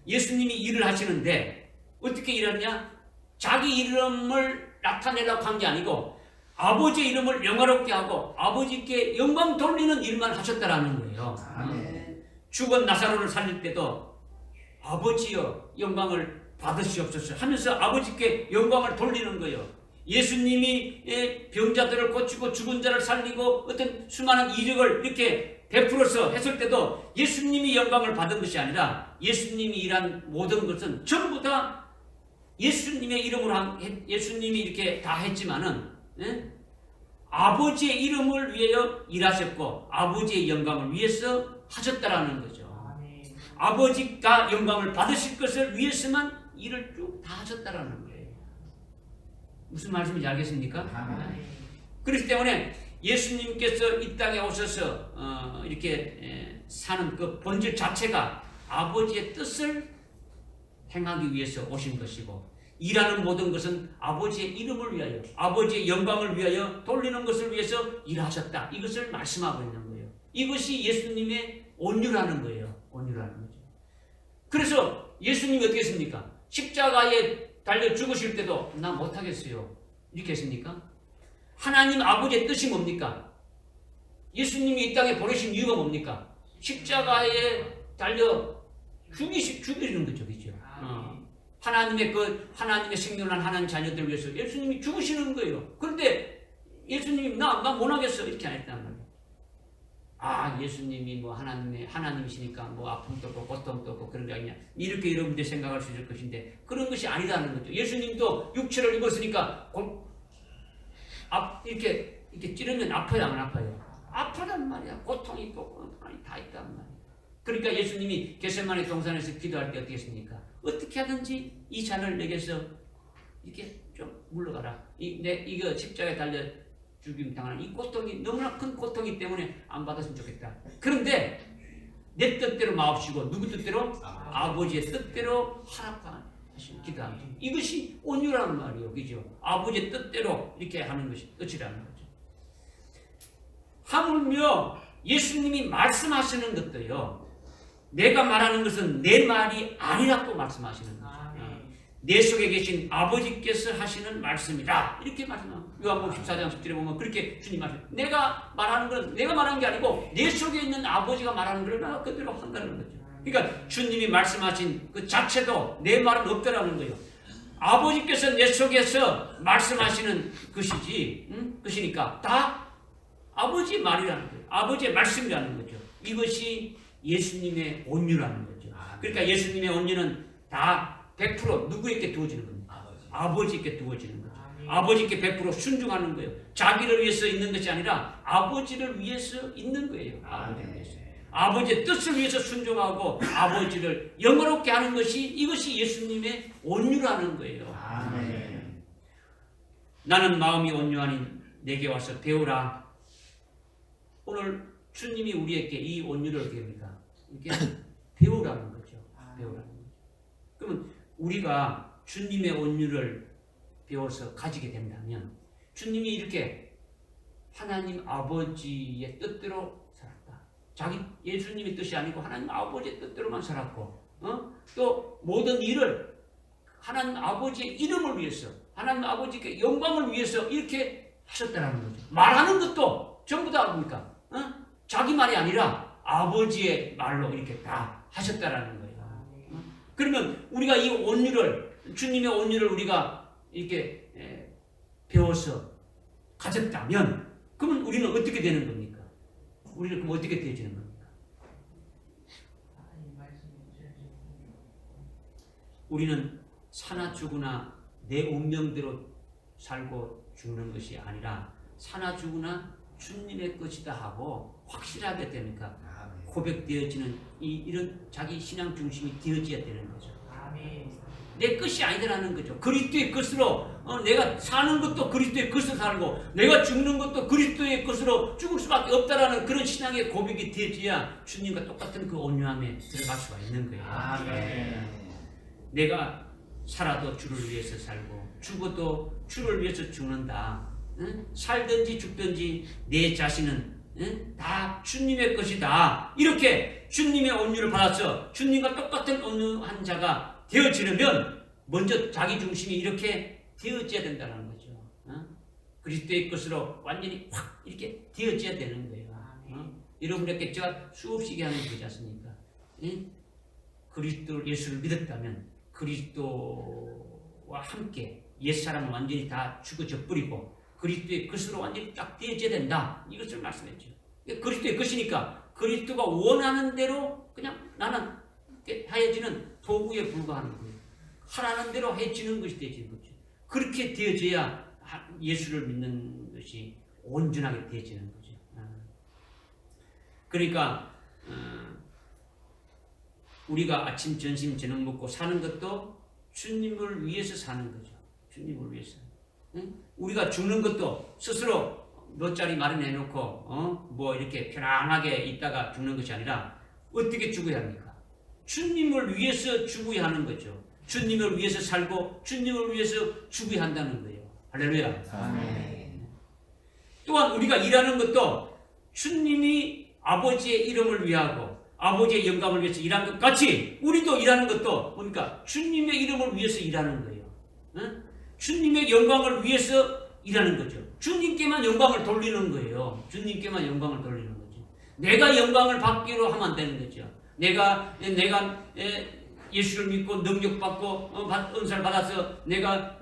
예수님이 일을 하시는데 어떻게 일하느냐? 자기 이름을 나타내려고 한 게 아니고 아버지의 이름을 영화롭게 하고 아버지께 영광 돌리는 일만 하셨다라는 거예요. 아멘. 죽은 나사로를 살릴 때도 아버지여 영광을 받으시옵소서 하면서 아버지께 영광을 돌리는 거예요. 예수님이 병자들을 고치고 죽은 자를 살리고 어떤 수많은 이적을 이렇게 베풀어서 했을 때도 예수님이 영광을 받은 것이 아니라 예수님이 일한 모든 것은 전부 다 예수님의 이름으로 예수님이 이렇게 다 했지만은 아버지의 이름을 위하여 일하셨고 아버지의 영광을 위해서 하셨다라는 거죠. 아버지가 영광을 받으실 것을 위해서만 일을 쭉 다 하셨다라는 거예요. 무슨 말씀인지 알겠습니까? 그렇기 때문에 예수님께서 이 땅에 오셔서 이렇게 사는 그 본질 자체가 아버지의 뜻을 행하기 위해서 오신 것이고 일하는 모든 것은 아버지의 이름을 위하여 아버지의 영광을 위하여 돌리는 것을 위해서 일하셨다. 이것을 말씀하고 있는 거예요. 이것이 예수님의 온유라는 거예요. 온유라는 거죠. 그래서 예수님이 어떻게 했습니까? 십자가에 달려 죽으실 때도 나 못하겠어요. 이렇게 했습니까? 하나님 아버지의 뜻이 뭡니까? 예수님이 이 땅에 보내신 이유가 뭡니까? 십자가에 달려 죽이는 거죠. 그죠? 하나님의 생명을 하나님 자녀들 위해서 예수님이 죽으시는 거예요. 그런데 예수님이 나 못하겠어. 이렇게 안 했단 말이에요. 예수님이 뭐 하나님이시니까 뭐 아픔도 없고 고통도 없고 그런 게 아니냐. 이렇게 여러분들이 생각할 수 있을 것인데 그런 것이 아니라는 거죠. 예수님도 육체를 입었으니까 이렇게 찌르면 아파요, 안 아파요? 아프단 말이야. 고통이 있고 고통이 다 있단 말이야. 그러니까 예수님이 겟세마네 동산에서 기도할 때 어떻게 했습니까? 어떻게 하든지 이 잔을 내게서 이렇게 좀 물러가라. 이거 십자가에 달려 죽임 당하는 이 고통이 너무나 큰 고통이기 때문에 안 받았으면 좋겠다. 그런데 내 뜻대로 마옵시고 누구 뜻대로? 아버지의 뜻대로 하라고 기도하는 거죠. 이것이 온유라는 말이에요. 그죠? 아버지의 뜻대로 이렇게 하는 것이 뜻이라는 거죠. 하물며 예수님이 말씀하시는 것도요. 내가 말하는 것은 내 말이 아니라고 말씀하시는 거죠. 내 속에 계신 아버지께서 하시는 말씀이다. 이렇게 말씀합니다. 요한복음 14장 10절에 보면 그렇게 주님 말씀합니다. 내가 말하는 건 내가 말하는 게 아니고 내 속에 있는 아버지가 말하는 걸 내가 그대로 한다는 거죠. 그러니까 주님이 말씀하신 그 자체도 내 말은 없다라는 거예요. 아버지께서 내 속에서 말씀하시는 것이지, 것이니까 다 아버지의 말이라는 거예요. 아버지의 말씀이라는 거죠. 이것이 예수님의 온유라는 거죠. 그러니까 예수님의 온유는 다 100% 누구에게 두어지는 겁니까? 아버지께 두어지는 거죠. 아버지께 100% 순종하는 거예요. 자기를 위해서 있는 것이 아니라 아버지를 위해서 있는 거예요. 아버지를 위해서. 아버지의 뜻을 위해서 순종하고 아버지를 영화롭게 하는 것이 이것이 예수님의 온유라는 거예요. 아멘. 나는 마음이 온유하니 내게 와서 배우라. 오늘 주님이 우리에게 이 온유를 어떻게 합니까? 이렇게 배우라는 거죠. 배우라는 거죠. 그러면 우리가 주님의 온유를 배워서 가지게 된다면 주님이 이렇게 하나님 아버지의 뜻대로 살았다. 예수님의 뜻이 아니고 하나님 아버지의 뜻대로만 살았고 또 모든 일을 하나님 아버지의 이름을 위해서 하나님 아버지께 영광을 위해서 이렇게 하셨다는 거죠. 말하는 것도 전부 다 뭡니까? 자기 말이 아니라 아버지의 말로 이렇게 다 하셨다라는 거예요. 그러면 우리가 이 온유를 주님의 온유를 우리가 이렇게 배워서 가졌다면 그러면 우리는 어떻게 되는 겁니까? 우리는 그럼 어떻게 되어지는 겁니까? 우리는 사나 죽으나 내 운명대로 살고 죽는 것이 아니라 사나 죽으나 주님의 것이다 하고 확실하게 되니까 고백되어지는 이런 자기 신앙 중심이 되어져야 되는 거죠. 내 것이 아니라는 거죠. 그리스도의 것으로 내가 사는 것도 그리스도의 것으로 살고 내가 죽는 것도 그리스도의 것으로 죽을 수밖에 없다라는 그런 신앙의 고백이 되어져야 주님과 똑같은 그 온유함에 들어갈 수가 있는 거예요. 아멘. 내가 살아도 주를 위해서 살고 죽어도 주를 위해서 죽는다. 살든지 죽든지 내 자신은 다 주님의 것이다. 이렇게 주님의 온유를 받아서 주님과 똑같은 온유한 자가 되어지려면 먼저 자기 중심이 이렇게 되어져야 된다는 거죠. 그리스도의 것으로 완전히 확 이렇게 되어져야 되는 거예요. 여러분에게 제가 수없이 얘기하는 거지 않습니까? 그리스도 예수를 믿었다면 그리스도와 함께 옛사람은 완전히 다 죽어져 버리고 그리스도의 것으로 완전히 딱 되어져야 된다. 이것을 말씀했죠. 그리스도의 것이니까 그리스도가 원하는 대로 그냥 나는 하여지는 도구에 불과하는 거예요. 하라는 대로 해지는 것이 되어지는 거죠. 그렇게 되어져야 예수를 믿는 것이 온전하게 되어지는 거죠. 그러니까 우리가 아침, 점심, 저녁 먹고 사는 것도 주님을 위해서 사는 거죠. 주님을 위해서. 우리가 죽는 것도 스스로 몇 자리 마련해놓고 뭐 이렇게 편안하게 있다가 죽는 것이 아니라 어떻게 죽어야 합니까? 주님을 위해서 죽어야 하는 거죠. 주님을 위해서 살고 주님을 위해서 죽어야 한다는 거예요. 할렐루야. 아멘. 또한 우리가 일하는 것도 주님이 아버지의 이름을 위하고 아버지의 영광을 위해서 일하는 것 같이 우리도 일하는 것도 뭡니까? 주님의 이름을 위해서 일하는 거예요. 주님의 영광을 위해서 일하는 거죠. 주님께만 영광을 돌리는 거예요. 주님께만 영광을 돌리는 거죠. 내가 영광을 받기로 하면 안 되는 거죠. 내가 예수를 믿고 능력 받고 은사를 받아서 내가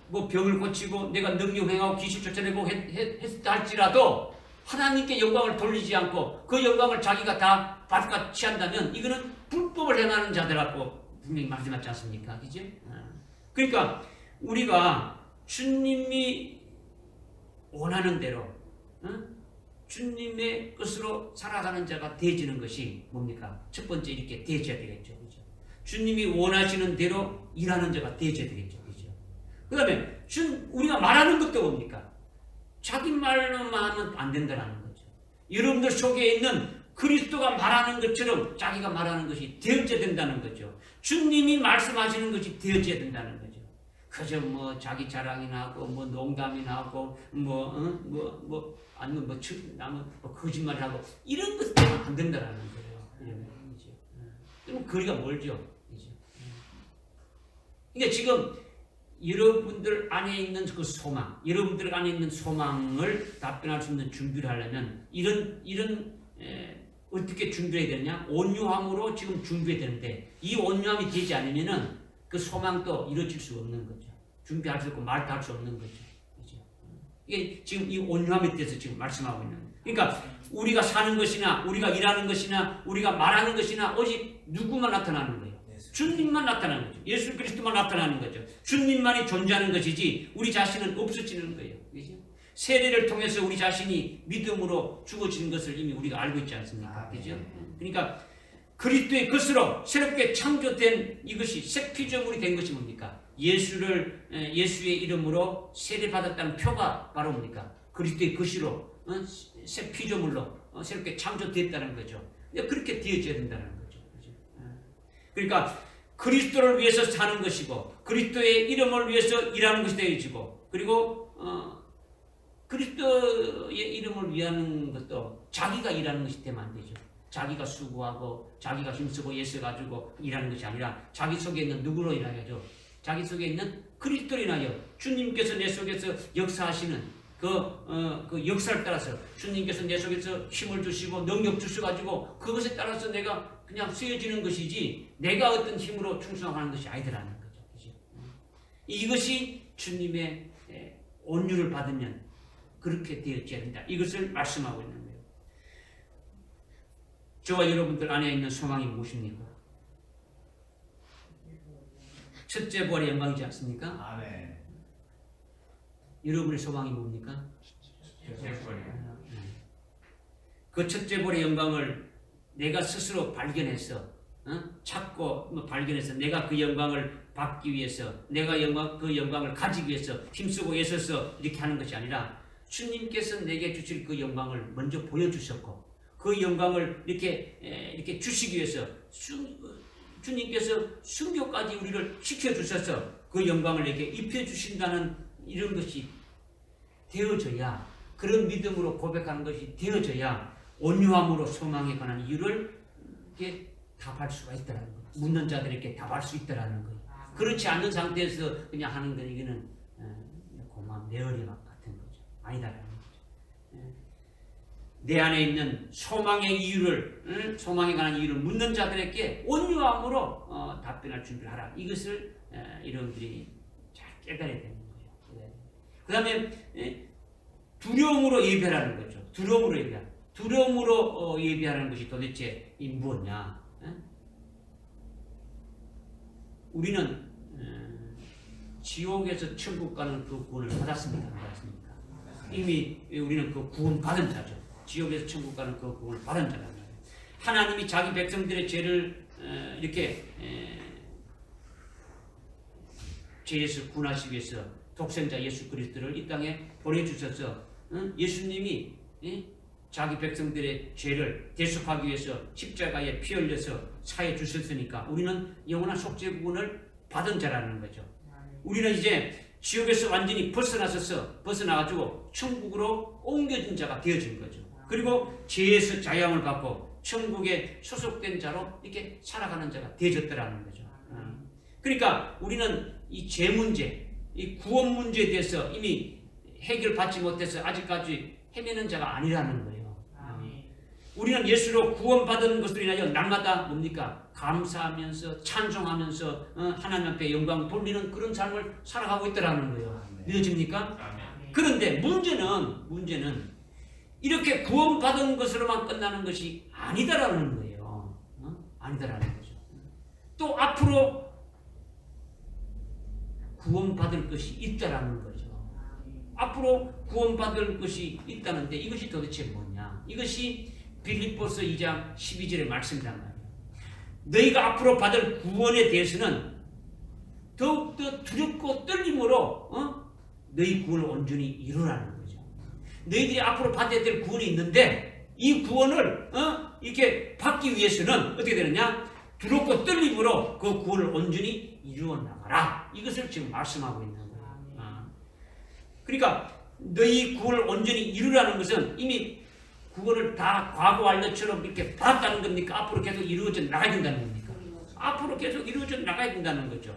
뭐 병을 고치고 내가 능력 행하고 귀신 쫓아내고 했다 할지라도 하나님께 영광을 돌리지 않고 그 영광을 자기가 다 받아 취한다면 이거는 불법을 행하는 자들하고 분명히 말씀하지 않습니까? 그죠? 그러니까 우리가 주님이 원하는 대로 주님의 것으로 살아가는 자가 되어지는 것이 뭡니까? 첫 번째 이렇게 되어져야 되겠죠. 그죠? 주님이 원하시는 대로 일하는 자가 되어져야 되겠죠. 그죠? 그 다음에 우리가 말하는 것도 뭡니까? 자기 말로만 하면 안 된다는 거죠. 여러분들 속에 있는 그리스도가 말하는 것처럼 자기가 말하는 것이 되어져야 된다는 거죠. 주님이 말씀하시는 것이 되어져야 된다는 거죠. 그저 뭐 자기 자랑이나 하고 뭐 농담이나 하고 아니면 뭐 거짓말하고 이런 것 때문에 안 된다는 거예요. 그럼 거리가 멀죠. 그러니까 지금 여러분들 안에 있는 그 소망, 여러분들 안에 있는 소망을 답변할 수 있는 준비를 하려면 어떻게 준비해야 되냐? 온유함으로 지금 준비해야 되는데 이 온유함이 되지 않으면은 그 소망도 이루어질 수 없는 거죠. 준비할 수 없고 말도 할 수 없는 거죠. 그렇죠? 이게 지금 이 온유함에 대해서 지금 말씀하고 있는 거예요. 그러니까 우리가 사는 것이나 우리가 일하는 것이나 우리가 말하는 것이나 오직 누구만 나타나는 거예요. 주님만 나타나는 거죠. 예수 그리스도만 나타나는 거죠. 주님만이 존재하는 것이지 우리 자신은 없어지는 거예요. 그렇죠? 세례를 통해서 우리 자신이 믿음으로 죽어지는 것을 이미 우리가 알고 있지 않습니까? 그렇죠? 그러니까 그리스도의 것으로 새롭게 창조된 이것이 새 피조물이 된 것이 뭡니까? 예수의 이름으로 세례받았다는 표가 바로 뭡니까? 그리스도의 것으로 새 피조물로 새롭게 창조됐다는 거죠. 그렇게 되어져야 된다는 거죠. 그러니까 그리스도를 위해서 사는 것이고 그리스도의 이름을 위해서 일하는 것이 되어지고 그리고 그리스도의 이름을 위하는 것도 자기가 일하는 것이 되면 안 되죠. 자기가 수고하고 자기가 힘쓰고 애써가지고 일하는 것이 아니라 자기 속에 있는 누구로 일하여죠? 자기 속에 있는 그리스도로 인하여 주님께서 내 속에서 역사하시는 그 역사를 따라서 주님께서 내 속에서 힘을 주시고 능력 주셔가지고 그것에 따라서 내가 그냥 쓰여지는 것이지 내가 어떤 힘으로 충성하는 것이 아니더라는 거죠. 그렇죠? 이것이 주님의 온유를 받으면 그렇게 되어져야 된다. 이것을 말씀하고 있는 거예요. 저와 여러분들 안에 있는 소망이 무엇입니까? 첫째 부활의 영광이지 않습니까? 아멘. 여러분의 소망이 뭡니까? 첫째 부활이요. 그 첫째 부활의 영광을 내가 스스로 발견해서 찾고 발견해서 내가 그 영광을 받기 위해서 내가 그 영광을 가지기 위해서 힘쓰고 애써서 이렇게 하는 것이 아니라 주님께서 내게 주실 그 영광을 먼저 보여주셨고 그 영광을 이렇게 주시기 위해서 주님께서 순교까지 우리를 시켜주셔서 그 영광을 내게 입혀주신다는 이런 것이 되어져야 그런 믿음으로 고백하는 것이 되어져야 온유함으로 소망에 관한 이유를 이렇게 답할 수가 있다는 거예요. 묻는 자들에게 답할 수 있다는 거예요. 그렇지 않는 상태에서 그냥 하는 건 이거는 고마운 내어리 같은 거죠. 아니다라는 거죠. 내 안에 있는 소망의 이유를 소망에 관한 이유를 묻는 자들에게 온유함으로 답변할 준비를 하라. 이것을 여러분들이 잘 깨달아야 되는 거예요. 그 다음에 두려움으로 예배하는 거죠. 두려움으로 예배하는. 두려움으로 예배하는 것이 도대체 이 무엇냐? 우리는 지옥에서 천국 가는 그 구원을 받았습니까? 안 받았습니까? 이미 우리는 그 구원 받은 자죠. 지옥에서 천국 가는 그 구원을 받은 자란 말이에요. 하나님이 자기 백성들의 죄를 이렇게 죄에서 구원하시기 위해서 독생자 예수 그리스도를 이 땅에 보내주셔서 예수님이 자기 백성들의 죄를 대속하기 위해서 십자가에 피 흘려서 사해 주셨으니까 우리는 영원한 속죄 구원을 받은 자라는 거죠. 우리는 이제 지옥에서 완전히 벗어나가지고 천국으로 옮겨진 자가 되어진 거죠. 그리고 죄에서 자유함을 받고 천국에 소속된 자로 이렇게 살아가는 자가 되어졌더라는 거죠. 그러니까 우리는 이 죄 문제, 이 구원 문제에 대해서 이미 해결받지 못해서 아직까지 헤매는 자가 아니라는 거예요. 우리는 예수로 구원받은 것으로 인하여 날마다 뭡니까? 감사하면서 찬송하면서 하나님 앞에 영광 돌리는 그런 삶을 살아가고 있더라는 거예요. 믿어집니까? 그런데 문제는 이렇게 구원받은 것으로만 끝나는 것이 아니다라는 거예요. 아니다라는 거죠. 또 앞으로 구원받을 것이 있다라는 거죠. 앞으로 구원받을 것이 있다는데 이것이 도대체 뭐냐? 이것이 빌립보서 2장 12절의 말씀이란 말이에요. 너희가 앞으로 받을 구원에 대해서는 더욱더 두렵고 떨림으로 너희 구원을 온전히 이루라는 거죠. 너희들이 앞으로 받아야 될 구원이 있는데 이 구원을 이렇게 받기 위해서는 어떻게 되느냐? 두렵고 떨림으로 그 구원을 온전히 이루어 나가라. 이것을 지금 말씀하고 있는 거예요. 그러니까 너희 구원을 온전히 이루라는 것은 이미 구원을 다 과거 완료처럼 이렇게 받았다는 겁니까? 앞으로 계속 이루어져 나가야 된다는 겁니까? 앞으로 계속 이루어져 나가야 된다는 거죠.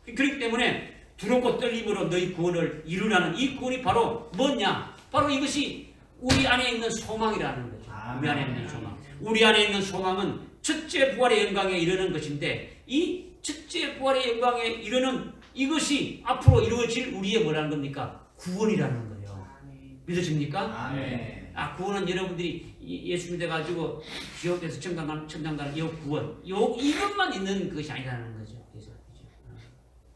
그렇기 때문에 두렵고 떨림으로 너희 구원을 이루라는 이 구원이 바로 뭐냐? 바로 이것이 우리 안에 있는 소망이라는 거죠. 우리 안에 있는 소망. 우리 안에 있는 소망은 첫째 부활의 영광에 이르는 것인데 이 첫째 부활의 영광에 이르는 이것이 앞으로 이루어질 우리의 뭐라는 겁니까? 구원이라는 거예요. 믿으십니까? 아멘. 구원은 여러분들이 예수 믿어가지고 지옥에서 천당 가는 이 구원, 이것만 있는 것이 아니라는 거죠. 그래서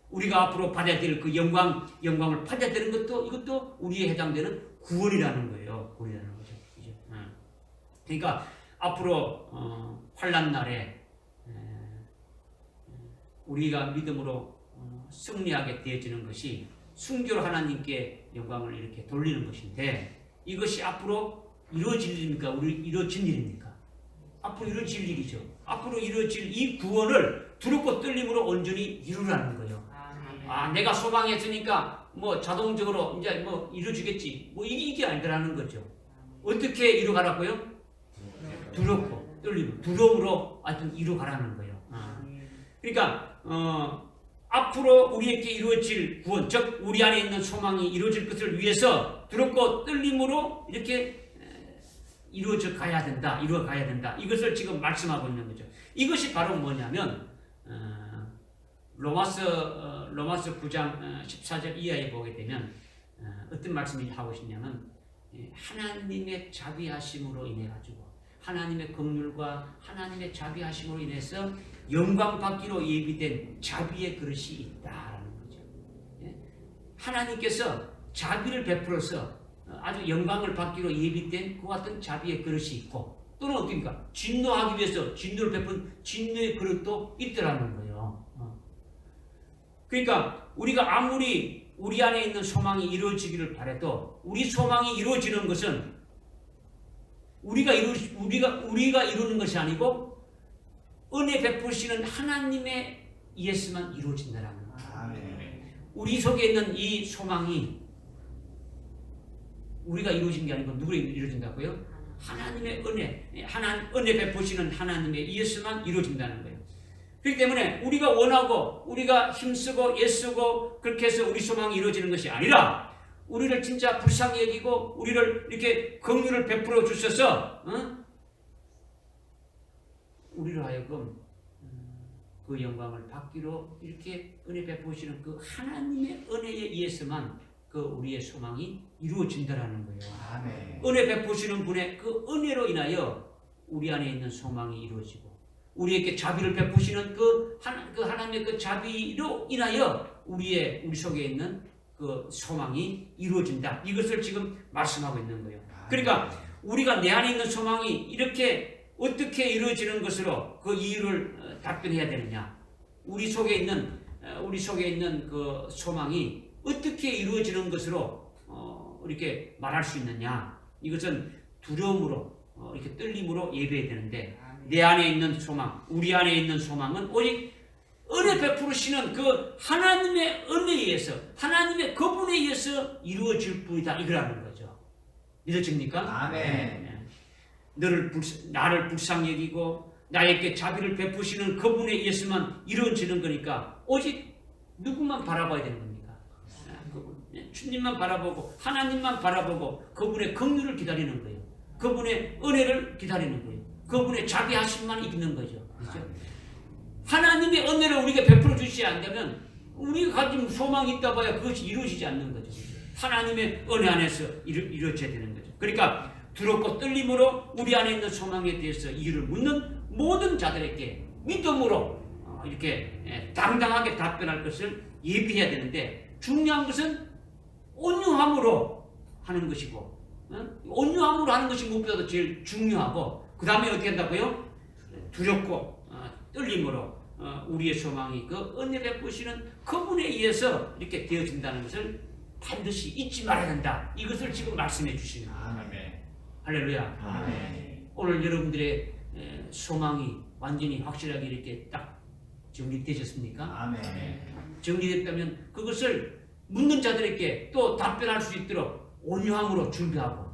우리가 앞으로 받아야 될 그 영광을 받아야 되는 것도 이것도 우리에 해당되는 구원이라는 거예요. 구원이라는 거죠. 그러니까 앞으로 환난 날에 우리가 믿음으로 승리하게 되어지는 것이 순교로 하나님께 영광을 이렇게 돌리는 것인데 이것이 앞으로 이루어질 일입니까? 이루어진 일입니까? 앞으로 이루어질 일이죠. 앞으로 이루어질 이 구원을 두렵고 떨림으로 온전히 이루라는 거예요. 내가 소망했으니까 뭐 자동적으로 이제 뭐 이루어지겠지. 뭐 이게 아니라는 거죠. 어떻게 이루가라고요? 두렵고 떨림, 두려움으로 하여튼 이루가라는 거예요. 그러니까 앞으로 우리에게 이루어질 구원, 즉 우리 안에 있는 소망이 이루어질 것을 위해서 두렵고 떨림으로 이렇게 이루어져 가야 된다, 이루어 가야 된다. 이것을 지금 말씀하고 있는 거죠. 이것이 바로 뭐냐면 로마서 9장 14절 이하에 보게 되면 어떤 말씀을 하고 있냐면 하나님의 자비하심으로 인해 가지고 하나님의 긍휼과 하나님의 자비하심으로 인해서 영광 받기로 예비된 자비의 그릇이 있다라는 거죠. 하나님께서 자비를 베풀어서 아주 영광을 받기로 예비된 그 같은 자비의 그릇이 있고 또는 어떻습니까? 진노하기 위해서 진노를 베푼 진노의 그릇도 있더라는 거예요. 그러니까 우리가 아무리 우리 안에 있는 소망이 이루어지기를 바라도 우리 소망이 이루어지는 것은 우리가 이루는 것이 아니고 은혜 베푸시는 하나님의 의해서만 이루어진다라는 거예요. 우리 속에 있는 이 소망이 우리가 이루어진 게 아니고 누구에 이루어진다고요? 하나님의 은혜 베푸시는 하나님의 의해서만 이루어진다는 거예요. 그렇기 때문에 우리가 원하고 우리가 힘쓰고 애쓰고 그렇게 해서 우리 소망이 이루어지는 것이 아니라 우리를 진짜 불쌍히 여기고 우리를 이렇게 긍휼을 베풀어 주셔서 우리로 하여금 그 영광을 받기로 이렇게 은혜 베푸시는 그 하나님의 은혜에 의해서만 그 우리의 소망이 이루어진다라는 거예요. 아멘. 은혜 베푸시는 분의 그 은혜로 인하여 우리 안에 있는 소망이 이루어지고 우리에게 자비를 베푸시는 그 하나님의 그 자비로 인하여 우리 속에 있는 그 소망이 이루어진다. 이것을 지금 말씀하고 있는 거예요. 그러니까 우리가 내 안에 있는 소망이 이렇게 어떻게 이루어지는 것으로 그 이유를 답변해야 되느냐? 우리 속에 있는 그 소망이 어떻게 이루어지는 것으로 이렇게 말할 수 있느냐? 이것은 두려움으로 이렇게 떨림으로 예배해야 되는데 내 안에 있는 소망, 우리 안에 있는 소망은 오직 은혜 베푸시는 그 하나님의 은혜에 의해서 하나님의 그분에 의해서 이루어질 뿐이다 이거라는 거죠. 믿어집니까? 아멘. 나를 불쌍히 여기고 나에게 자비를 베푸시는 그분에 의해서만 이루어지는 거니까 오직 누구만 바라봐야 되는 겁니까? 주님만 바라보고 하나님만 바라보고 그분의 긍휼을 기다리는 거예요. 그분의 은혜를 기다리는 거예요. 그분의 자비하심만 있는 거죠. 그렇죠? 하나님의 은혜를 우리가 베풀어 주시지 않다면 우리가 가진 소망이 있다 봐야 그것이 이루어지지 않는 거죠. 하나님의 은혜 안에서 이루어져야 되는 거죠. 그러니까 두렵고 떨림으로 우리 안에 있는 소망에 대해서 이유를 묻는 모든 자들에게 믿음으로 이렇게 당당하게 답변할 것을 예비해야 되는데 중요한 것은 온유함으로 하는 것이고 온유함으로 하는 것이 무엇보다도 제일 중요하고 그 다음에 어떻게 한다고요? 두렵고 떨림으로 우리의 소망이 그 은혜 베푸시는 그분에 의해서 이렇게 되어진다는 것을 반드시 잊지 말아야 한다. 이것을 지금 말씀해 주시는 거예요. 아멘. 할렐루야. 아멘. 오늘 여러분들의 소망이 완전히 확실하게 이렇게 딱 정리되셨습니까? 아멘. 정리됐다면 그것을 묻는 자들에게 또 답변할 수 있도록 온유함으로 준비하고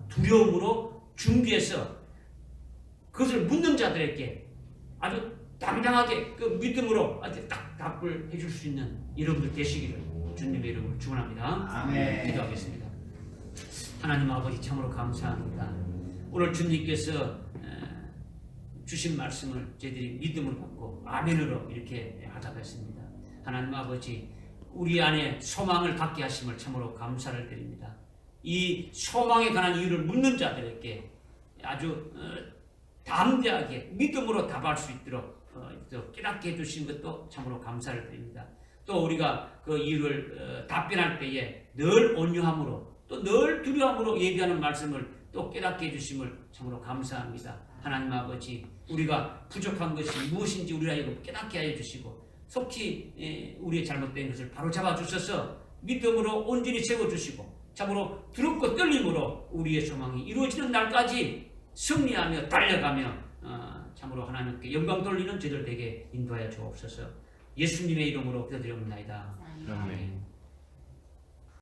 두려움으로 준비해서 그것을 묻는 자들에게 아주 당당하게 그 믿음으로 아주 딱 답을 해줄 수 있는 여러분들 되시기를 주님의 이름으로 축원합니다. 아멘. 기도하겠습니다. 하나님 아버지 참으로 감사합니다. 오늘 주님께서 주신 말씀을 저희들이 믿음을 받고 아멘으로 이렇게 하답했습니다. 하나님 아버지 우리 안에 소망을 갖게 하심을 참으로 감사를 드립니다. 이 소망에 관한 이유를 묻는 자들에게 아주 담대하게 믿음으로 답할 수 있도록 깨닫게 해주신 것도 참으로 감사를 드립니다. 또 우리가 그 이유를 답변할 때에 늘 온유함으로 또 늘 두려움으로 예비하는 말씀을 또 깨닫게 해주심을 참으로 감사합니다. 하나님 아버지 우리가 부족한 것이 무엇인지 우리를 알고 깨닫게 하여 주시고 속히 우리의 잘못된 것을 바로잡아 주셔서 믿음으로 온전히 세워주시고 참으로 두렵고 떨림으로 우리의 소망이 이루어지는 날까지 승리하며 달려가며 참으로 하나님께 영광 돌리는 저희들 되게 인도하여 주옵소서. 예수님의 이름으로 기도드립니다. 아멘.